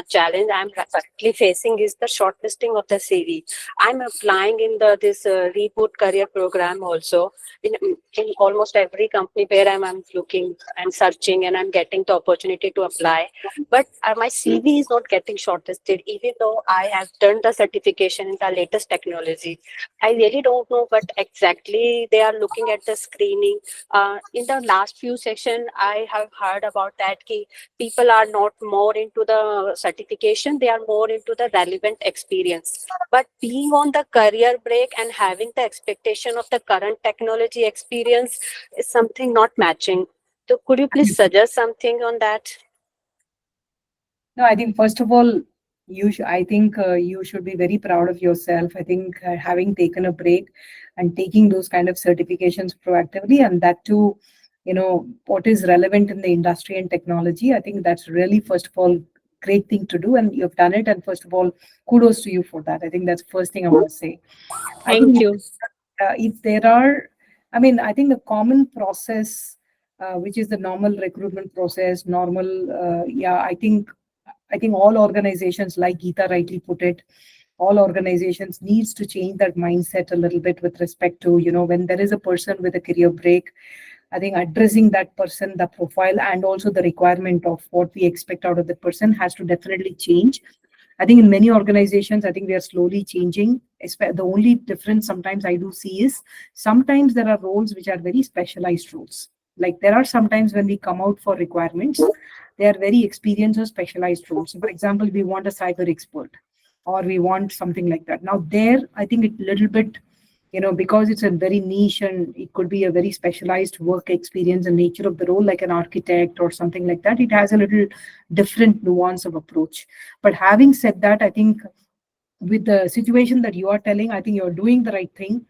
challenge I'm currently facing is the shortlisting of the CV. I'm applying in this reboot career program also in almost every company where I'm looking and searching, and I'm getting the opportunity to apply. But my CV is not getting shortlisted, even though I have done the certification in the latest technology. I really don't know what exactly they are looking at the screening. In the last few sessions, I have heard about that people are not more into the certification, they are more into the relevant experience. But being on the career break and having the expectation of the current technology experience is something not matching. So could you please suggest something on that? No, I think first of all, I think you should be very proud of yourself. I think having taken a break and taking those kind of certifications proactively, and that too, what is relevant in the industry and technology. I think that's really, first of all, great thing to do, and you've done it. And first of all, kudos to you for that. I think that's the first thing I want to say. I Thank think you. if there are, I mean, I think the common process, which is the normal recruitment process, yeah, I think all organizations, like Geeta rightly put it, all organizations needs to change that mindset a little bit with respect to, when there is a person with a career break, I think addressing that person, the profile, and also the requirement of what we expect out of the person has to definitely change. I think in many organizations, I think we are slowly changing. The only difference sometimes I do see is sometimes there are roles which are very specialized roles. Like there are sometimes when we come out for requirements, they are very experienced or specialized roles. So for example, we want a cyber expert or we want something like that. Now there, I think it little bit, because it's a very niche and it could be a very specialized work experience and nature of the role, like an architect or something like that, it has a little different nuance of approach. But having said that, I think with the situation that you are telling, I think you're doing the right thing.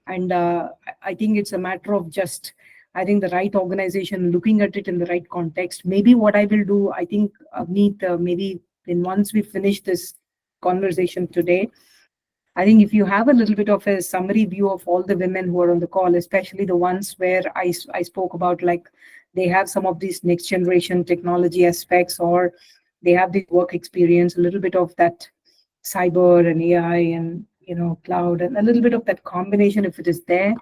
And I think it's a matter of just, I think the right organization looking at it in the right context. Maybe what I will do, I think, Avneet, maybe then once we finish this conversation today, I think if you have a little bit of a summary view of all the women who are on the call, especially the ones where I spoke about, like they have some of these next generation technology aspects, or they have the work experience, a little bit of that cyber and AI and cloud, and a little bit of that combination, if it is there,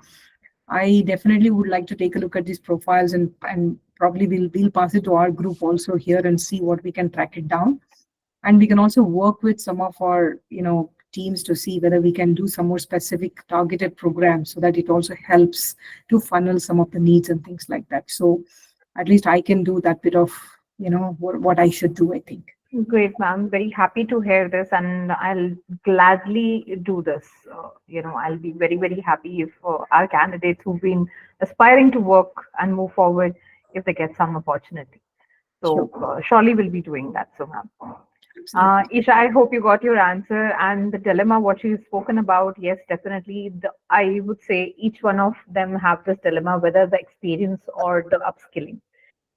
I definitely would like to take a look at these profiles, and probably we'll pass it to our group also here and see what we can track it down. And we can also work with some of our teams to see whether we can do some more specific targeted programs so that it also helps to funnel some of the needs and things like that. So at least I can do that bit of what I should do, I think. Great, ma'am. Very happy to hear this, and I'll gladly do this. I'll be very, very happy if our candidates who've been aspiring to work and move forward, if they get some opportunity. So surely we'll be doing that. So, ma'am. Isha, I hope you got your answer. And the dilemma, what you've spoken about, yes, definitely. I would say each one of them have this dilemma, whether the experience or the upskilling.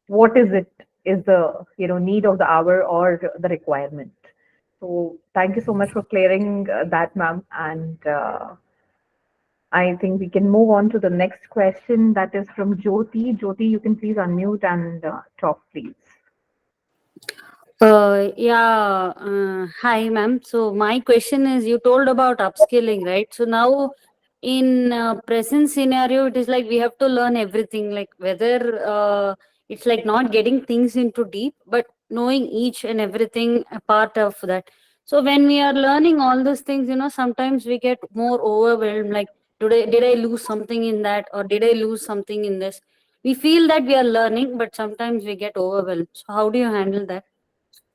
What is it? Is the need of the hour or the requirement? So thank you so much for clearing that, ma'am. And I think we can move on to the next question. That is from Jyoti. Jyoti, you can please unmute and talk, please. Hi, ma'am. So my question is, you told about upskilling, right? So now in present scenario, it is like we have to learn everything, like whether it's like not getting things into deep, but knowing each and everything a part of that. So when we are learning all those things, sometimes we get more overwhelmed, like today, did I lose something in that, or did I lose something in this? We feel that we are learning, but sometimes we get overwhelmed. So how do you handle that?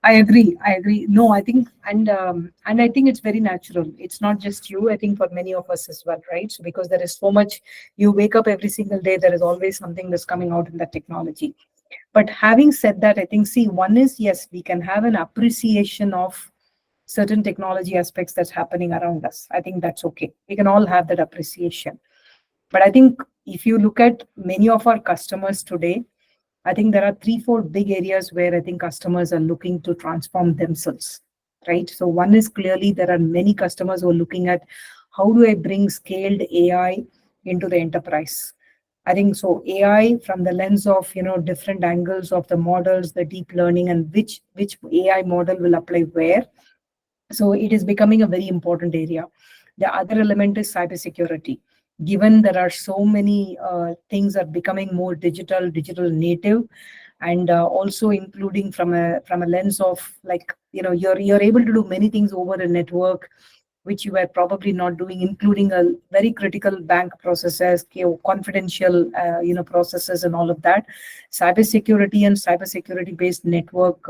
I agree. I agree. No, I think, and I think it's very natural. It's not just you. I think for many of us as well, right? So because there is so much, you wake up every single day, there is always something that's coming out in that technology. But having said that, I think, see, one is, yes, we can have an appreciation of certain technology aspects that's happening around us. I think that's okay. We can all have that appreciation. But I think if you look at many of our customers today, I think there are 3, 4 big areas where I think customers are looking to transform themselves, right? So one is clearly there are many customers who are looking at how do I bring scaled AI into the enterprise? I think so. AI from the lens of different angles of the models, the deep learning, and which AI model will apply where. So it is becoming a very important area. The other element is cybersecurity. Given there are so many things are becoming more digital native, and also including from a lens of like you're able to do many things over a network which you were probably not doing, including a very critical bank processes, confidential processes and all of that. Cybersecurity and cybersecurity based network,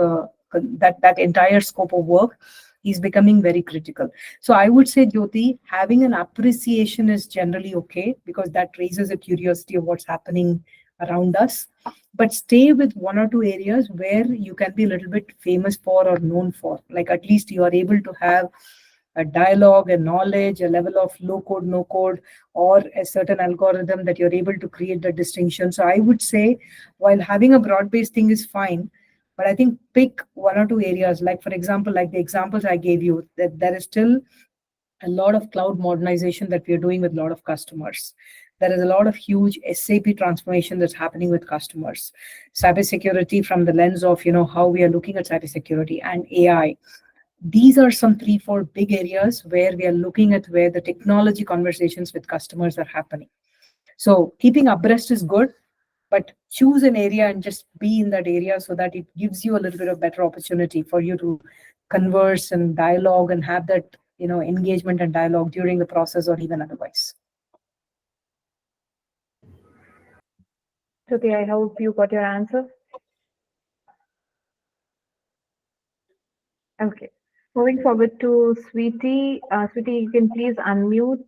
that entire scope of work is becoming very critical. So I would say, Jyoti, having an appreciation is generally okay because that raises a curiosity of what's happening around us. But stay with one or two areas where you can be a little bit famous for or known for. Like at least you are able to have a dialogue, a knowledge, a level of low code, no code, or a certain algorithm that you're able to create the distinction. So I would say, while having a broad based thing is fine, but I think pick one or two areas. Like, for example, like the examples I gave you, that there is still a lot of cloud modernization that we are doing with a lot of customers. There is a lot of huge SAP transformation that's happening with customers. Cybersecurity from the lens of how we are looking at cybersecurity and AI. These are some 3-4 big areas where we are looking at where the technology conversations with customers are happening. So keeping abreast is good, but choose an area and just be in that area so that it gives you a little bit of better opportunity for you to converse and dialogue and have that engagement and dialogue during the process or even otherwise. Jyoti, I hope you got your answer. Okay. Moving forward to Sweetie. Sweetie, you can please unmute.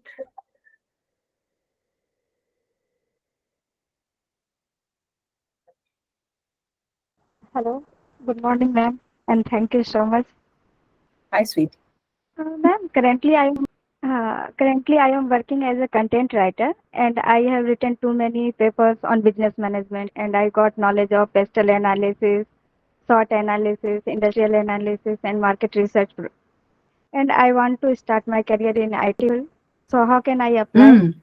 Hello, good morning, ma'am, and thank you so much. Hi, sweet. Ma'am, currently I am working as a content writer, and I have written too many papers on business management, and I got knowledge of pastel analysis, SWOT analysis, industrial analysis, and market research. And I want to start my career in IT field. So how can I apply?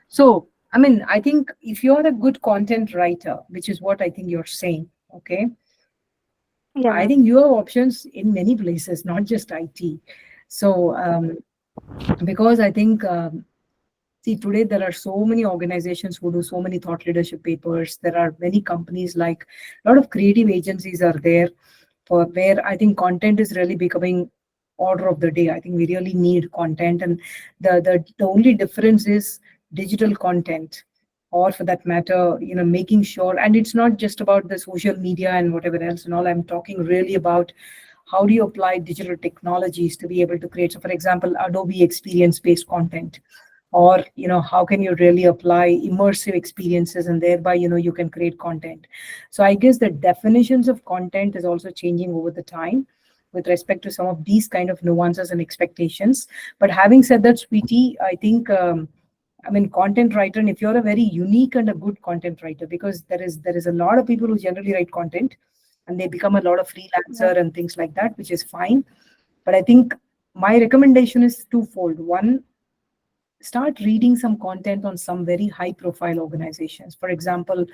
So, I mean, I think if you're a good content writer, which is what I think you're saying, okay, Yeah, I ma'am. think you have options in many places, not just IT. So, because I think, see, today there are so many organizations who do so many thought leadership papers. There are many companies, like a lot of creative agencies are there for where I think content is really becoming order of the day. I think we really need content, and the only difference is digital content, or for that matter, making sure. And it's not just about the social media and whatever else and all. I'm talking really about how do you apply digital technologies to be able to create. So, for example, Adobe experience based content, or how can you really apply immersive experiences, and thereby you can create content. So I guess the definitions of content is also changing over the time with respect to some of these kind of nuances and expectations. But having said that, Sweetie, I think I mean, content writer, and if you're a very unique and a good content writer, because there is a lot of people who generally write content and they become a lot of freelancer and things like that, which is fine. But I think my recommendation is twofold. One, start reading some content on some very high profile organizations. For example,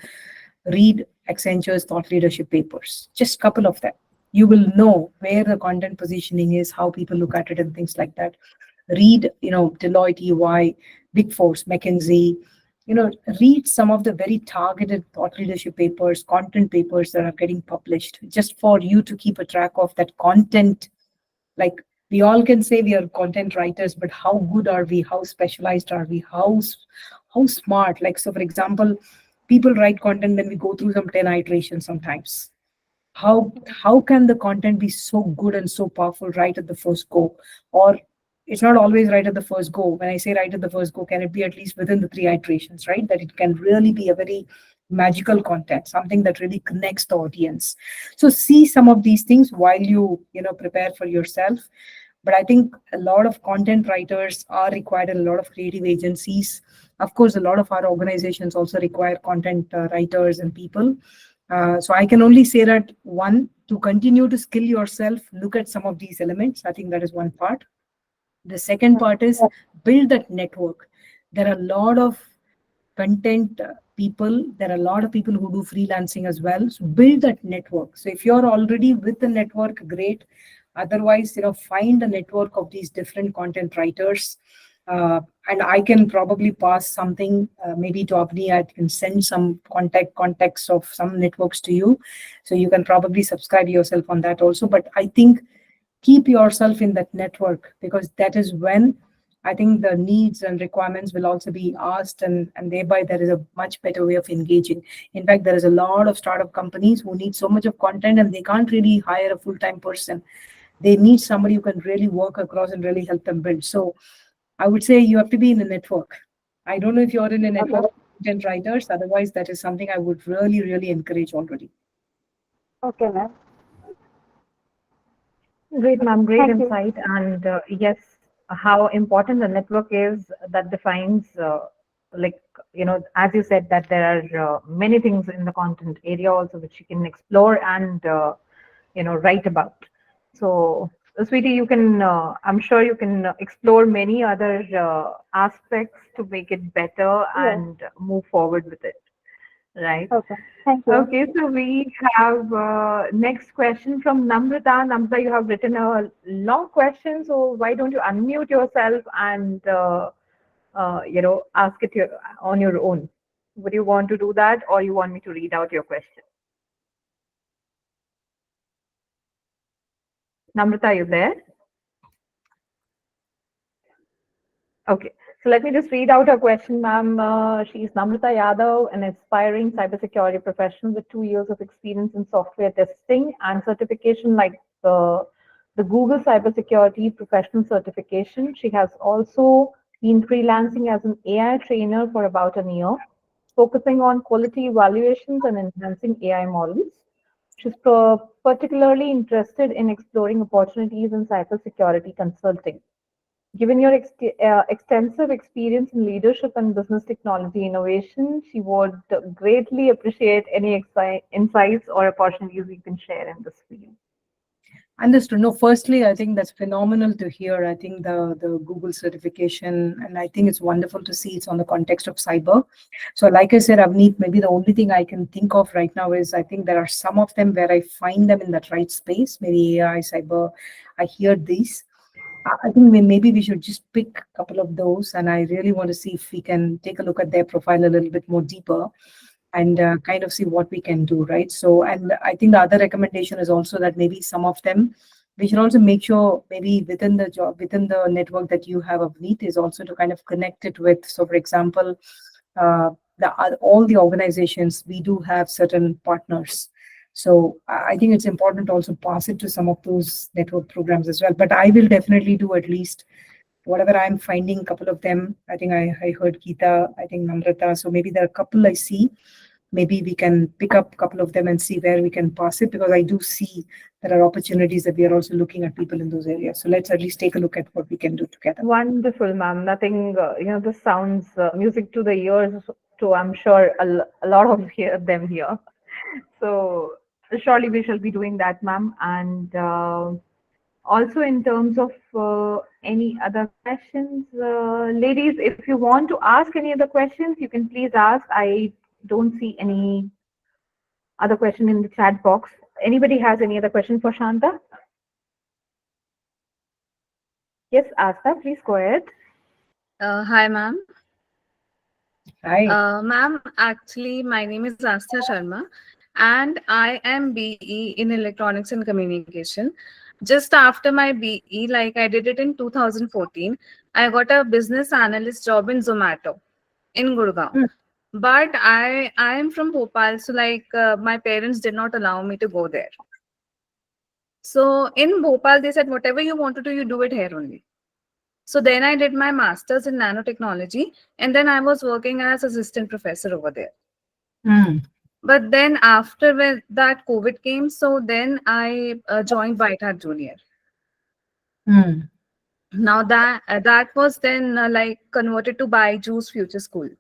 read Accenture's thought leadership papers, just a couple of them. You will know where the content positioning is, how people look at it, and things like that. Read, Deloitte, EY, Big Four, McKinsey. Read some of the very targeted thought leadership papers, content papers that are getting published, just for you to keep a track of that content. Like, we all can say we are content writers, but how good are we? How specialized are we? How smart? Like, so for example, people write content, then we go through some 10 iterations sometimes. How can the content be so good and so powerful right at the first go? Or it's not always right at the first go. When I say right at the first go, can it be at least within the 3 iterations, right? That it can really be a very magical content, something that really connects the audience. So see some of these things while you prepare for yourself. But I think a lot of content writers are required in a lot of creative agencies. Of course, a lot of our organizations also require content writers and people. So I can only say that, one, to continue to skill yourself, look at some of these elements. I think that is one part. The second part is build that network. There are a lot of content people. There are a lot of people who do freelancing as well. So build that network. So if you're already with the network, great. Otherwise, find a network of these different content writers. And I can probably pass something maybe to Avni. I can send some contacts of some networks to you. So you can probably subscribe yourself on that also. But I think keep yourself in that network, because that is when I think the needs and requirements will also be asked, and thereby there is a much better way of engaging. In fact, there is a lot of startup companies who need so much of content and they can't really hire a full-time person. They need somebody who can really work across and really help them build. So I would say you have to be in a network. I don't know if you're in a network of content writers. Otherwise, that is something I would really, really encourage already. Okay, ma'am. Great, ma'am. Great Thank you. insight. And yes, how important the network is, that defines, like, as you said, that there are many things in the content area also which you can explore and, write about. So, sweetie, you can, I'm sure you can explore many other aspects to make it better Yes. and move forward with it. Right. Okay. Thank you. Okay, so we have next question from Namrata. Namrata, you have written a long question, so why don't you unmute yourself and ask it on your own? Would you want to do that, or you want me to read out your question? Namrata, are you there? Okay, so let me just read out her question, ma'am. She's Namrata Yadav, an aspiring cybersecurity professional with 2 years of experience in software testing and certification like the Google Cybersecurity Professional Certification. She has also been freelancing as an AI trainer for about a year, focusing on quality evaluations and enhancing AI models. She's particularly interested in exploring opportunities in cybersecurity consulting. Given your extensive experience in leadership and business technology innovation, she would greatly appreciate any insights or opportunities you can share in this field. Understood. No, firstly, I think that's phenomenal to hear. I think the Google certification, and I think it's wonderful to see it's on the context of cyber. So like I said, Avneet, maybe the only thing I can think of right now is I think there are some of them where I find them in that right space, maybe AI, cyber. I hear these. I think maybe we should just pick a couple of those, and I really want to see if we can take a look at their profile a little bit more deeper and kind of see what we can do, right? So, and I think the other recommendation is also that maybe some of them, we should also make sure maybe within the job, within the network that you have of NEET is also to kind of connect it with. So, for example, all the organizations, we do have certain partners. So I think it's important to also pass it to some of those network programs as well. But I will definitely do at least whatever I'm finding, a couple of them. I think I heard Geeta, I think Namrata. So maybe there are a couple I see. Maybe we can pick up a couple of them and see where we can pass it, because I do see there are opportunities that we are also looking at people in those areas. So let's at least take a look at what we can do together. Wonderful, ma'am. Nothing, this sounds music to the ears to, I'm sure, a lot of them here. So surely we shall be doing that, ma'am. And also in terms of any other questions, ladies, if you want to ask any other questions, you can please ask. I don't see any other question in the chat box. Anybody has any other question for Shanta? Yes, Asta, please go ahead. Hi, ma'am. Hi. Ma'am, actually, my name is Asta Sharma, and I am BE in Electronics and Communication. Just after my BE, like I did it in 2014, I got a business analyst job in Zomato in Gurgaon. But I am from Bhopal, so like my parents did not allow me to go there. So in Bhopal, they said, whatever you want to do, you do it here only. So then I did my master's in nanotechnology, and then I was working as assistant professor over there. But then after that COVID came, so then I joined White Hat Junior. Now that was then like converted to Byju's Future School.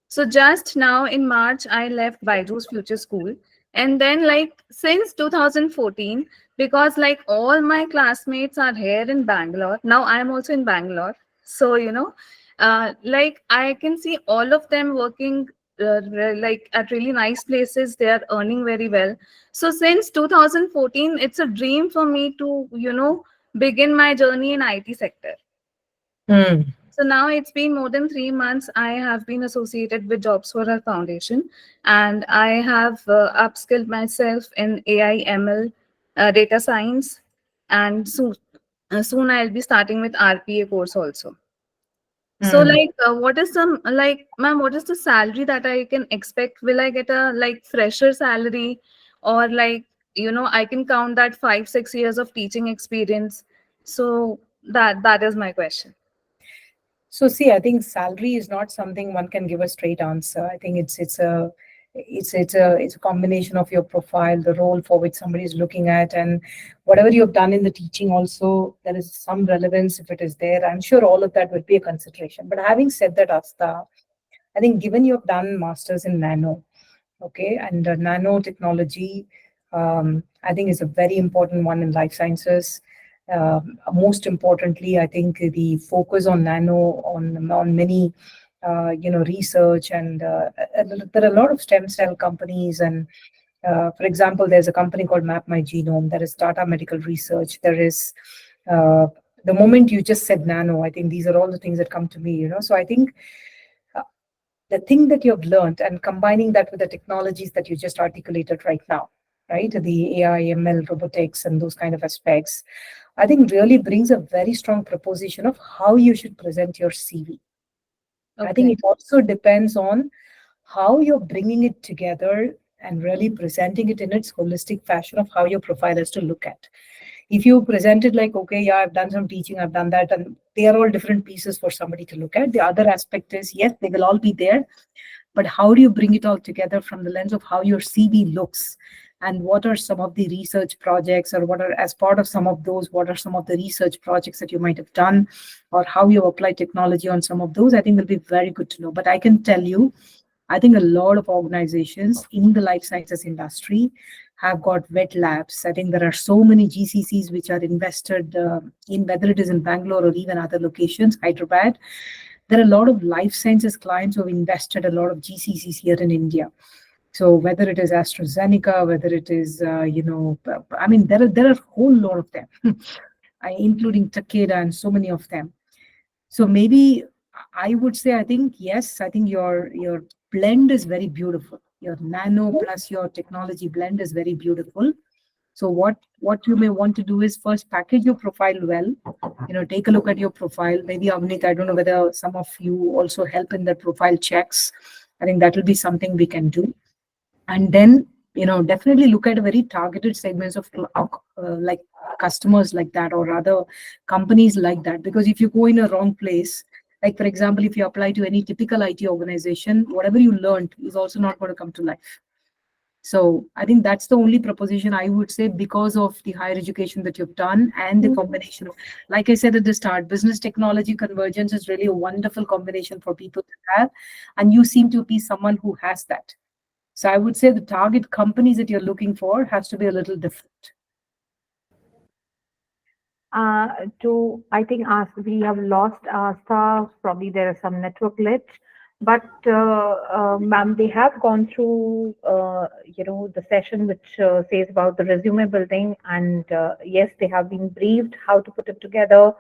So just now in March, I left Byju's Future School. And then like since 2014, because like all my classmates are here in Bangalore, now I'm also in Bangalore. So, Like I can see all of them working like at really nice places. They are earning very well. So since 2014, it's a dream for me to, begin my journey in IT sector. Mm. So now it's been more than 3 months. I have been associated with Jobs for Our Foundation, and I have upskilled myself in AI, ML, data science, and soon I'll be starting with RPA course also. So, Mm. like, what is some like, ma'am? What is the salary that I can expect? Will I get a like fresher salary, or like, I can count that 5-6 years of teaching experience? So that is my question. So see, I think salary is not something one can give a straight answer. I think it's a combination of your profile, the role for which somebody is looking at, and whatever you have done in the teaching. Also, there is some relevance if it is there. I'm sure all of that would be a consideration. But having said that, Asta, I think given you have done masters in nano, okay, and nanotechnology, I think is a very important one in life sciences. Most importantly, I think the focus on nano on many research, and there are a lot of stem cell companies. And for example, there's a company called Map My Genome. There is Tata Medical Research. There is the moment you just said nano, I think these are all the things that come to me. So I think uh, the thing that you have learned and combining that with the technologies that you just articulated right now, right? The AI, ML, robotics, and those kind of aspects, I think really brings a very strong proposition of how you should present your CV. I think Okay. it also depends on how you're bringing it together and really presenting it in its holistic fashion of how your profile has to look at. If you present it like, okay, yeah, I've done some teaching, I've done that, and they are all different pieces for somebody to look at. The other aspect is, yes, they will all be there, but how do you bring it all together from the lens of how your CV looks, and what are some of the research projects, or what are, as part of some of those, what are some of the research projects that you might have done, or how you apply technology on some of those, I think will be very good to know. But I can tell you, I think a lot of organizations in the life sciences industry have got wet labs. I think there are so many GCCs which are invested in, whether it is in Bangalore or even other locations, Hyderabad. There are a lot of life sciences clients who have invested a lot of GCCs here in India. So whether it is AstraZeneca, whether it is, I mean, there are a whole lot of them, including Takeda and so many of them. So maybe I would say, I think, yes, I think your blend is very beautiful. Your nano plus your technology blend is very beautiful. So what you may want to do is first package your profile well. Take a look at your profile. Maybe Avneet, I don't know whether some of you also help in the profile checks. I think that will be something we can do. And then definitely look at a very targeted segments of like customers like that, or rather companies like that. Because if you go in a wrong place, like for example, if you apply to any typical IT organization, whatever you learned is also not going to come to life. So I think that's the only proposition I would say, because of the higher education that you've done and the combination of, like I said at the start, business technology convergence is really a wonderful combination for people to have. And you seem to be someone who has that. So I would say the target companies that you're looking for has to be a little different. I think we have lost Asta. Probably there is some network glitch, but ma'am, they have gone through, the session which says about the resume building, and yes, they have been briefed how to put it together,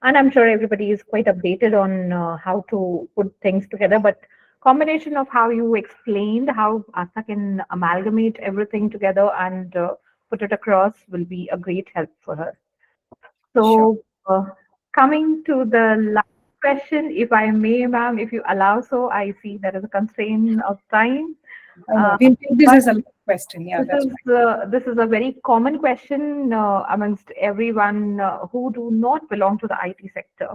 and I'm sure everybody is quite updated on how to put things together. But combination of how you explained how Asta can amalgamate everything together and put it across will be a great help for her. Sure. So, coming to the last question, if I may, ma'am, if you allow so, I see there is a constraint of time. No, we'll take this But as a question. Yeah, that's fine. this is a very common question amongst everyone who do not belong to the IT sector.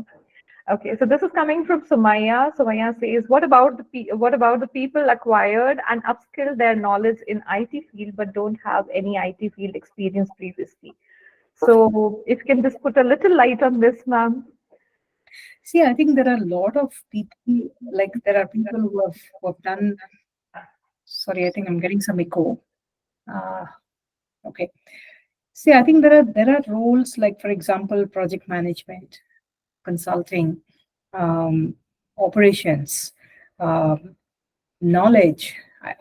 Okay, so this is coming from Sumaya. Sumaya says, what about the people acquired and upskill their knowledge in IT field but don't have any IT field experience previously? So if you can just put a little light on this, ma'am. See, I think there are a lot of people, like there are people who have done. Sorry, I think I'm getting some echo. Okay. See, I think there are roles like, for example, project management, consulting, um, operations, knowledge,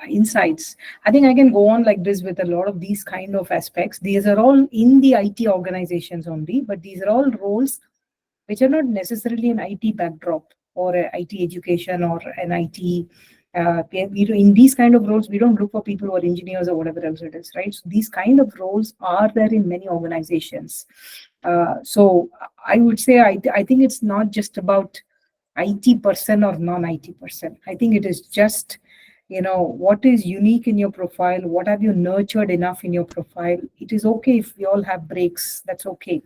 insights. I think I can go on like this with a lot of these kind of aspects. These are all in the IT organizations only, but these are all roles which are not necessarily an IT backdrop or an IT education or an IT. In these kind of roles, we don't look for people who are engineers or whatever else it is, right? So these kind of roles are there in many organizations. So I would say I think it's not just about IT person or non-IT person. I think it is just, what is unique in your profile, what have you nurtured enough in your profile. It is okay if we all have breaks, that's okay.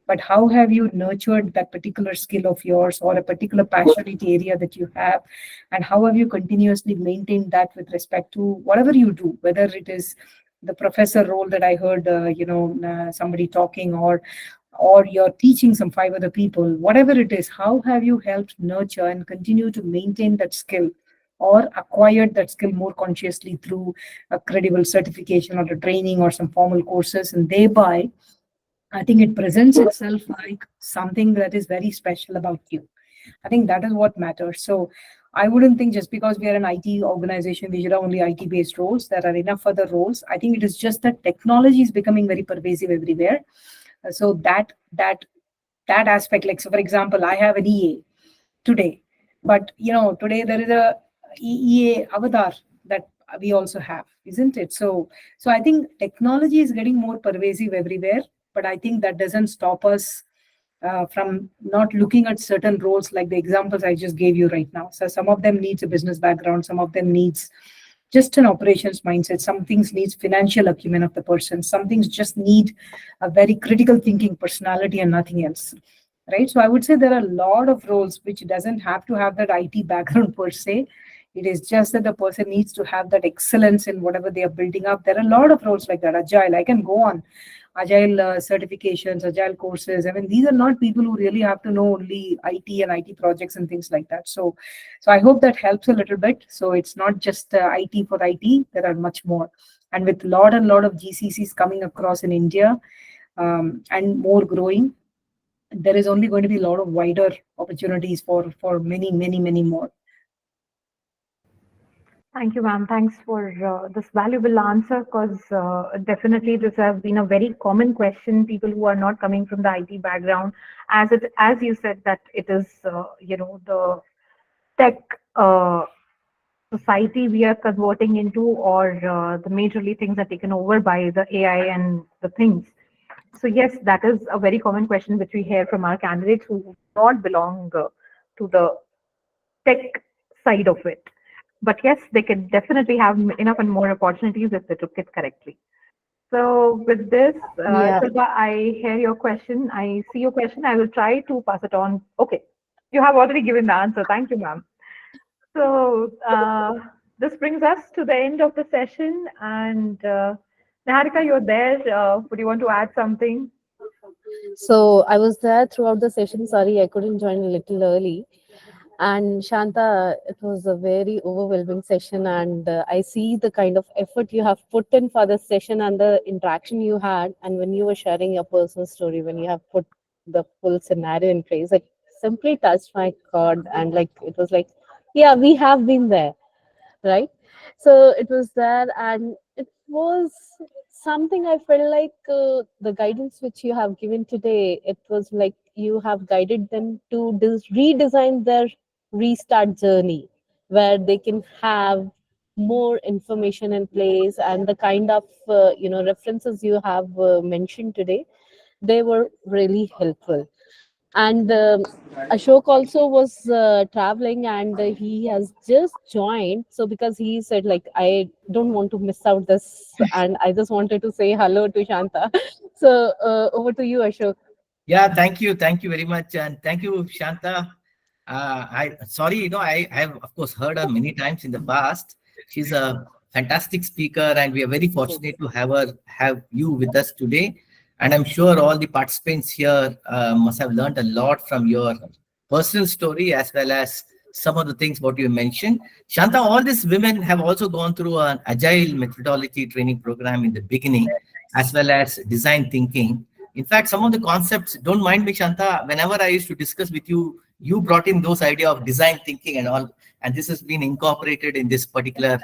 But how have you nurtured that particular skill of yours or a particular passionate area that you have? And how have you continuously maintained that with respect to whatever you do, whether it is the professor role that I heard, somebody talking, or you're teaching some five other people, whatever it is, how have you helped nurture and continue to maintain that skill or acquired that skill more consciously through a credible certification or a training or some formal courses, and thereby I think it presents itself like something that is very special about you. I think that is what matters. So I wouldn't think just because we are an IT organization, we should have only IT based roles. There are enough other roles. I think it is just that technology is becoming very pervasive everywhere. So that aspect, like, so for example, I have an EA today, but today there is a EA avatar that we also have, isn't it? So I think technology is getting more pervasive everywhere, but I think that doesn't stop us from not looking at certain roles like the examples I just gave you right now. So some of them needs a business background, some of them needs just an operations mindset, some things needs financial acumen of the person, some things just need a very critical thinking personality and nothing else, right? So I would say there are a lot of roles which doesn't have to have that IT background per se. It is just that the person needs to have that excellence in whatever they are building up. There are a lot of roles like that. Agile, I can go on. Agile certifications, agile courses. I mean, these are not people who really have to know only IT and IT projects and things like that. So I hope that helps a little bit. So it's not just IT for IT. There are much more. And with lot of GCCs coming across in India and more growing, there is only going to be a lot of wider opportunities for many more. Thank you, ma'am. Thanks for this valuable answer, because definitely this has been a very common question. People who are not coming from the IT background, as you said, that it is the tech society we are converting into, or the majorly things are taken over by the AI and the things. So yes, that is a very common question which we hear from our candidates who do not belong to the tech side of it. But yes, they can definitely have enough and more opportunities if they took it correctly. So with this, Yeah. Shilpa, I hear your question. I see your question. I will try to pass it on. Okay, you have already given the answer. Thank you, ma'am. So this brings us to the end of the session. And Niharika, you're there. Would you want to add something? So I was there throughout the session. Sorry, I couldn't join a little early. And Shanta, it was a very overwhelming session, and I see the kind of effort you have put in for this session and the interaction you had. And when you were sharing your personal story, when you have put the full scenario in place, it simply touched my chord, and like it was like, yeah, we have been there, right? So it was there, and it was something I felt like the guidance which you have given today, it was like you have guided them to redesign their restart journey, where they can have more information in place, and the kind of references you have mentioned today, they were really helpful. And Ashok also was traveling, and he has just joined. So because he said like, I don't want to miss out this, and I just wanted to say hello to Shanta. So over to you, Ashok. Yeah, thank you very much, and thank you, Shanta. I sorry, I have of course heard her many times in the past. She's a fantastic speaker, and we are very fortunate to have you with us today. And I'm sure all the participants here must have learned a lot from your personal story as well as some of the things what you mentioned. Shanta, all these women have also gone through an agile methodology training program in the beginning, as well as design thinking. In fact, some of the concepts, don't mind me, Shanta, whenever I used to discuss with you, you brought in those idea of design thinking and all, and this has been incorporated in this particular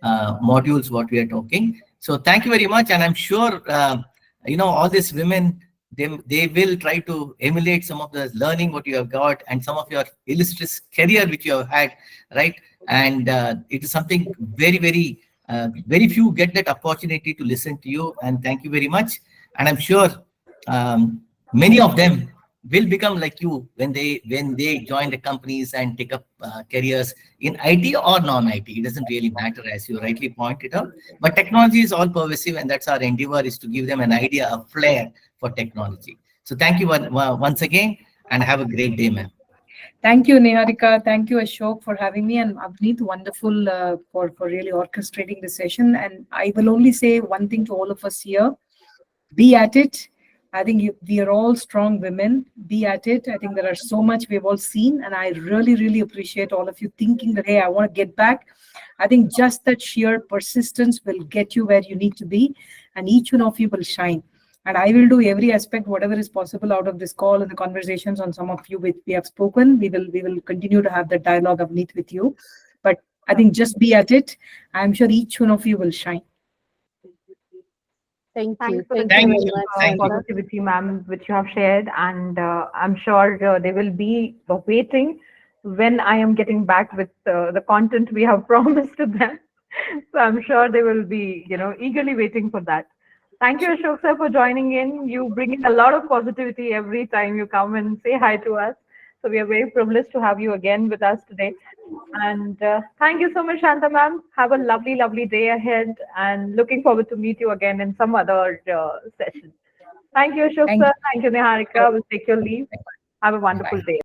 modules what we are talking. So thank you very much, and I'm sure all these women, they will try to emulate some of the learning what you have got and some of your illustrious career which you have had, right? And it is something very, very, very few get that opportunity to listen to you. And thank you very much. And I'm sure many of them will become like you when they join the companies and take up careers in IT or non-IT. It doesn't really matter, as you rightly pointed out. But technology is all pervasive, and that's our endeavor, is to give them an idea, a flair for technology. So thank you once again, and have a great day, ma'am. Thank you, Niharika. Thank you, Ashok, for having me, and Avneet, wonderful for really orchestrating the session. And I will only say one thing to all of us here: be at it. I think we are all strong women. Be at it. I think there are so much we've all seen, and I really, really appreciate all of you thinking that, hey, I want to get back. I think just that sheer persistence will get you where you need to be, and each one of you will shine. And I will do every aspect, whatever is possible out of this call and the conversations on some of you which we have spoken. We will continue to have that dialogue, Avneet, with you. But I think just be at it. I'm sure each one of you will shine. Thank you. Thanks for the Thank you great very much. positivity, ma'am, which you have shared, and I'm sure they will be waiting when I am getting back with the content we have promised to them. So I'm sure they will be, eagerly waiting for that. Thank you, Ashok sir, for joining in. You bring in a lot of positivity every time you come and say hi to us. So we are very privileged to have you again with us today. And thank you so much, Shanta ma'am. Have a lovely, lovely day ahead, and looking forward to meet you again in some other session. Thank you, Ashok sir. Thank you, Niharika. We'll take your leave. Have a wonderful day.